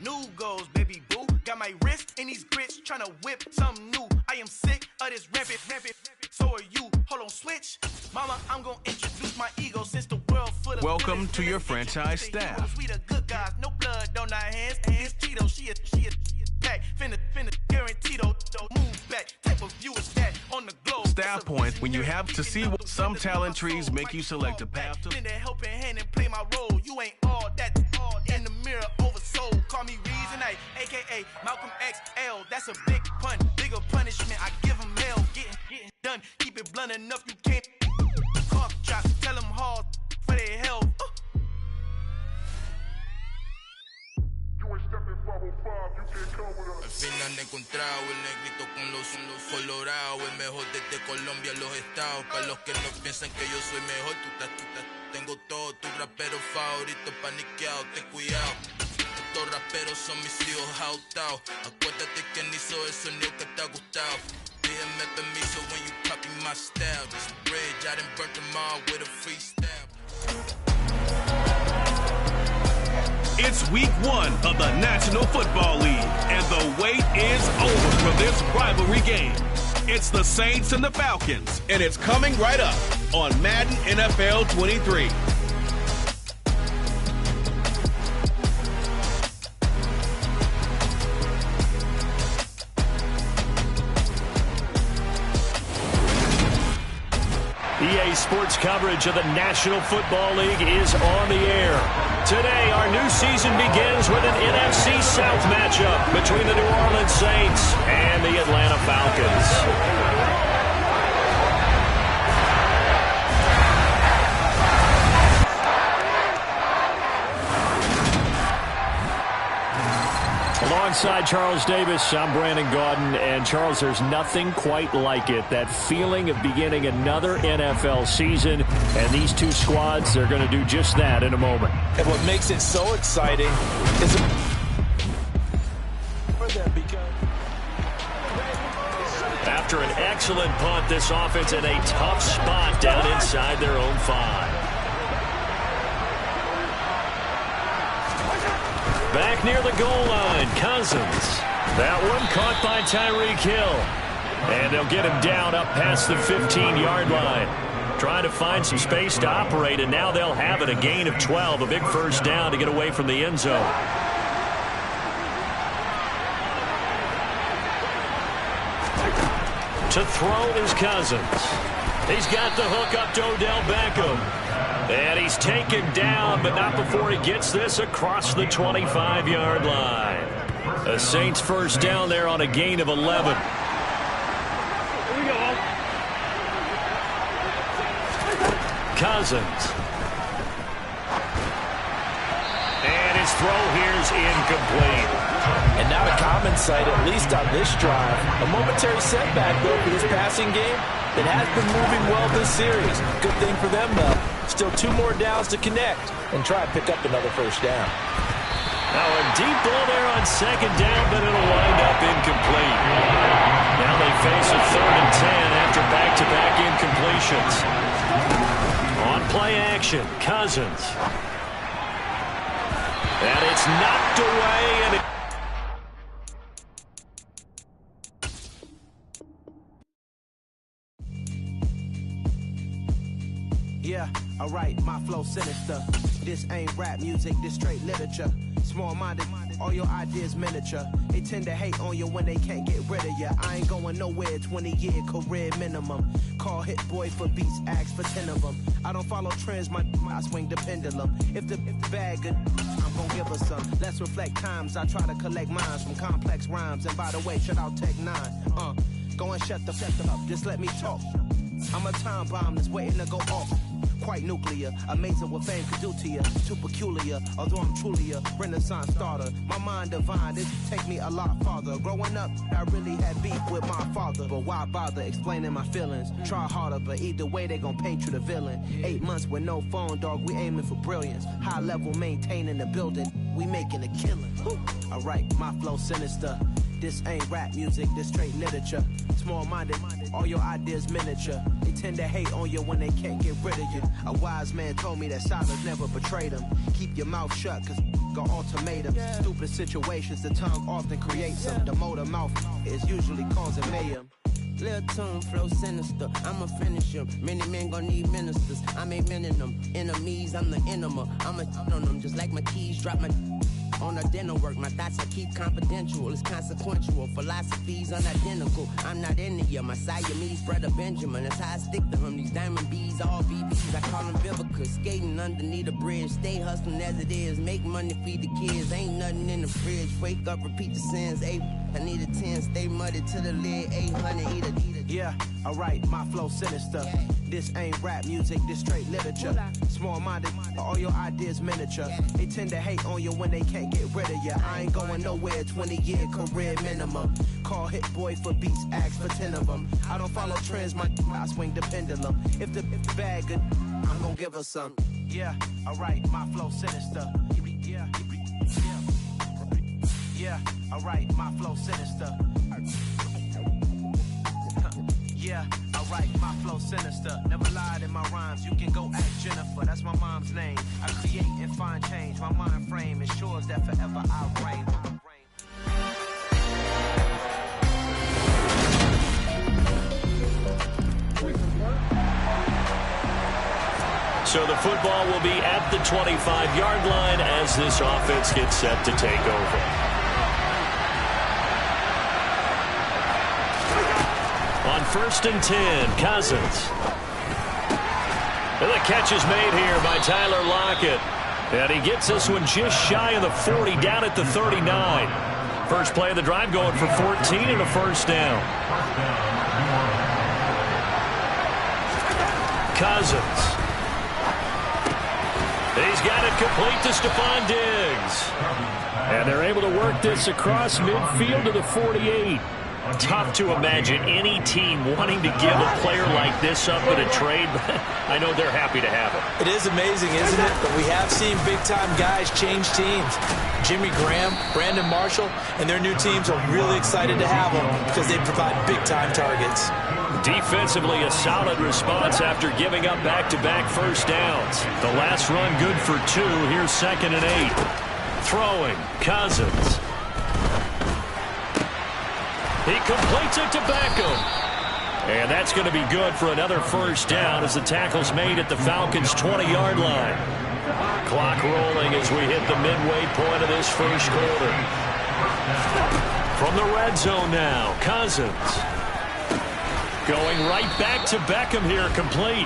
New goals, baby boo. Got my wrist in these grits, tryna whip something new. I am sick of this rampant. So are you. Hold on, switch. Mama, I'm gonna introduce my ego since the world full of. Welcome to your franchise staff. We the good guys, no blood on our hands. Hands Tito, she a pack. Finna guaranteed move back. Type of view is that on the globe. Staff points when you have to see what some talent trees make you select a path to. Lend a helping hand and play my role. You ain't all that. In the mirror, oversold. Call me Reason A, aka Malcolm XL. That's a big pun, bigger punishment. I give him hell, getting done. Keep it blunt enough, you can't. Cough drop, tell them hard for their health. Al fin han encontrado el negrito con los colorados, el mejor desde Colombia, los estados. Para los que no piensan que yo soy mejor, tengo todo, tus raperos favoritos paniqueados, ten cuidado. Estos raperos son mis hijos adoptados. Acuérdate quién hizo el sonido que te ha gustado. Pídeme permiso when you copy my style. This bridge, I done burnt them all with a freestyle. It's week 1 of the National Football League, and the wait is over for this rivalry game. It's the Saints and the Falcons, and it's coming right up on Madden NFL 23. EA Sports coverage of the National Football League is on the air. Today, our new season begins with an NFC South matchup between the New Orleans Saints and the Atlanta Falcons. Alongside Charles Davis, I'm Brandon Gaudin. And Charles, there's nothing quite like it. That feeling of beginning another NFL season. And these two squads, they're going to do just that in a moment. And what makes it so exciting is after an excellent punt, this offense in a tough spot down inside their own 5. Back near the goal line, Cousins. That one caught by Tyreek Hill. And they'll get him down up past the 15-yard line. Trying to find some space to operate, and now they'll have it. A gain of 12, a big first down to get away from the end zone. To throw is Cousins. He's got the hook up to Odell Beckham. And he's taken down, but not before he gets this across the 25-yard line. A Saints first down there on a gain of 11. Here we go. Cousins. And his throw here's incomplete. And not a common sight, at least on this drive. A momentary setback, though, for this passing game. It has been moving well this series. Good thing for them, though. Still 2 more downs to connect and try and pick up another first down. Now a deep ball there on second down, but it'll wind up incomplete. Now they face a 3rd and 10 after back-to-back incompletions. On play action, Cousins. And it's knocked away, and it... Yeah, alright, my flow sinister. This ain't rap music, this straight literature. Small-minded, all your ideas miniature. They tend to hate on you when they can't get rid of you. I ain't going nowhere, 20-year career minimum. Call Hit Boy for beats, ask for 10 of them. I don't follow trends, I swing the pendulum. If the bag good, I'm gonna give her some. Let's reflect times, I try to collect minds from complex rhymes. And by the way, shout out Tech 9. Go and shut the up, just let me talk. I'm a time bomb that's waiting to go off. Quite nuclear, amazing what fame could do to you. Too peculiar, although I'm truly a renaissance starter. My mind divine, this take me a lot farther. Growing up, I really had beef with my father. But why bother explaining my feelings? Try harder, but either way they gon' paint you the villain. 8 months with no phone, dog, we aiming for brilliance. High level maintaining the building, we making a killing. Alright, my flow sinister. This ain't rap music, this straight literature. Small-minded, all your ideas miniature. They tend to hate on you when they can't get rid of you. A wise man told me that silence never betrayed him. Keep your mouth shut, cause got ultimatums. Stupid situations, the tongue often creates them. The motor mouth is usually causing mayhem. Lil' tune, flow sinister, I'ma finish him. Many men gon' need ministers, I'm a men in them. Enemies, I'm the enema. I'm on them, just like my keys, drop my on a dinner work. My thoughts I keep confidential, it's consequential. Philosophies unidentical, I'm not in it yet. My Siamese brother Benjamin, that's how I stick to him. These diamond bees, all BBs, I call them Vivica. Skating underneath a bridge, stay hustling as it is. Make money, feed the kids, ain't nothing in the fridge. Wake up, repeat the sins, I need a 10, stay muddy to the lid, 800, eat a. Yeah, alright, my flow sinister. This ain't rap music, this straight literature. Small-minded, all your ideas miniature. They tend to hate on you when they can't get rid of you. I ain't going nowhere, 20-year career minimum. Call Hit Boy for beats, ask for 10 of them. I don't follow trends, I swing the pendulum. If the bag good, I'm gonna give her some. Yeah, alright, my flow sinister. Yeah, alright, my flow sinister. Yeah, alright, my flow sinister. Never lied in my rhymes, you can go ask Jennifer, that's my mom's name. I create and find change, my mind frame ensures that forever I reign. So the football will be at the 25-yard line as this offense gets set to take over. On 1st and 10, Cousins. And the catch is made here by Tyler Lockett. And he gets this one just shy of the 40, down at the 39. First play of the drive going for 14 and a first down. Cousins. He's got it complete to Stephon Diggs. And they're able to work this across midfield to the 48. Tough to imagine any team wanting to give a player like this up in a trade, but I know they're happy to have it. It is amazing, isn't it? But we have seen big-time guys change teams. Jimmy Graham, Brandon Marshall, and their new teams are really excited to have them because they provide big-time targets. Defensively, a solid response after giving up back-to-back first downs. The last run good for 2. Here's 2nd and 8. Throwing, Cousins. He completes it to Beckham. And that's going to be good for another first down as the tackle's made at the Falcons' 20-yard line. Clock rolling as we hit the midway point of this first quarter. From the red zone now, Cousins. Going right back to Beckham here, complete.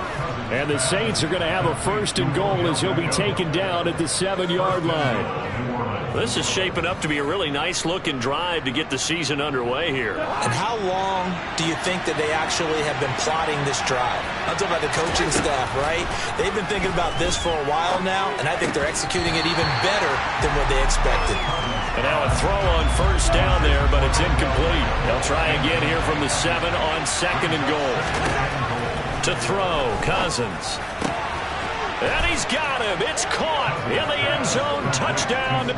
And the Saints are going to have a 1st and goal as he'll be taken down at the 7-yard line. This is shaping up to be a really nice-looking drive to get the season underway here. And how long do you think that they actually have been plotting this drive? I'm talking about the coaching staff, right? They've been thinking about this for a while now, and I think they're executing it even better than what they expected. And now a throw on first down there, but it's incomplete. They'll try again here from the 7 on 2nd and goal. To throw, Cousins. And he's got him. It's caught in the end zone. Touchdown.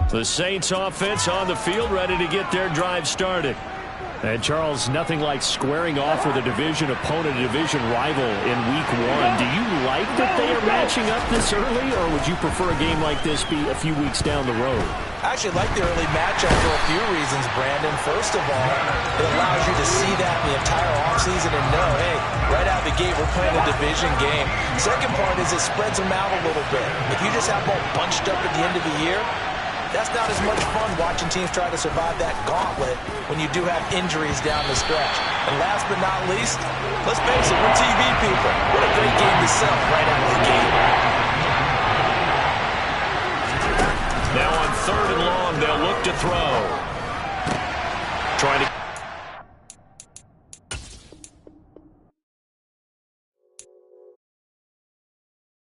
The Saints offense on the field, ready to get their drive started. And Charles, nothing like squaring off with a division opponent, a division rival in week 1. Do you like that they are matching up this early, or would you prefer a game like this be a few weeks down the road? I actually like the early matchup for a few reasons, Brandon. First of all, it allows you to see that in the entire offseason and know, hey, right out of the gate, we're playing a division game. Second part is it spreads them out a little bit. If you just have them all bunched up at the end of the year, that's not as much fun watching teams try to survive that gauntlet when you do have injuries down the stretch. And last but not least, let's face it, we're TV people. What a great game to sell right out of the gate. Now on 3rd and long, they'll look to throw. Trying to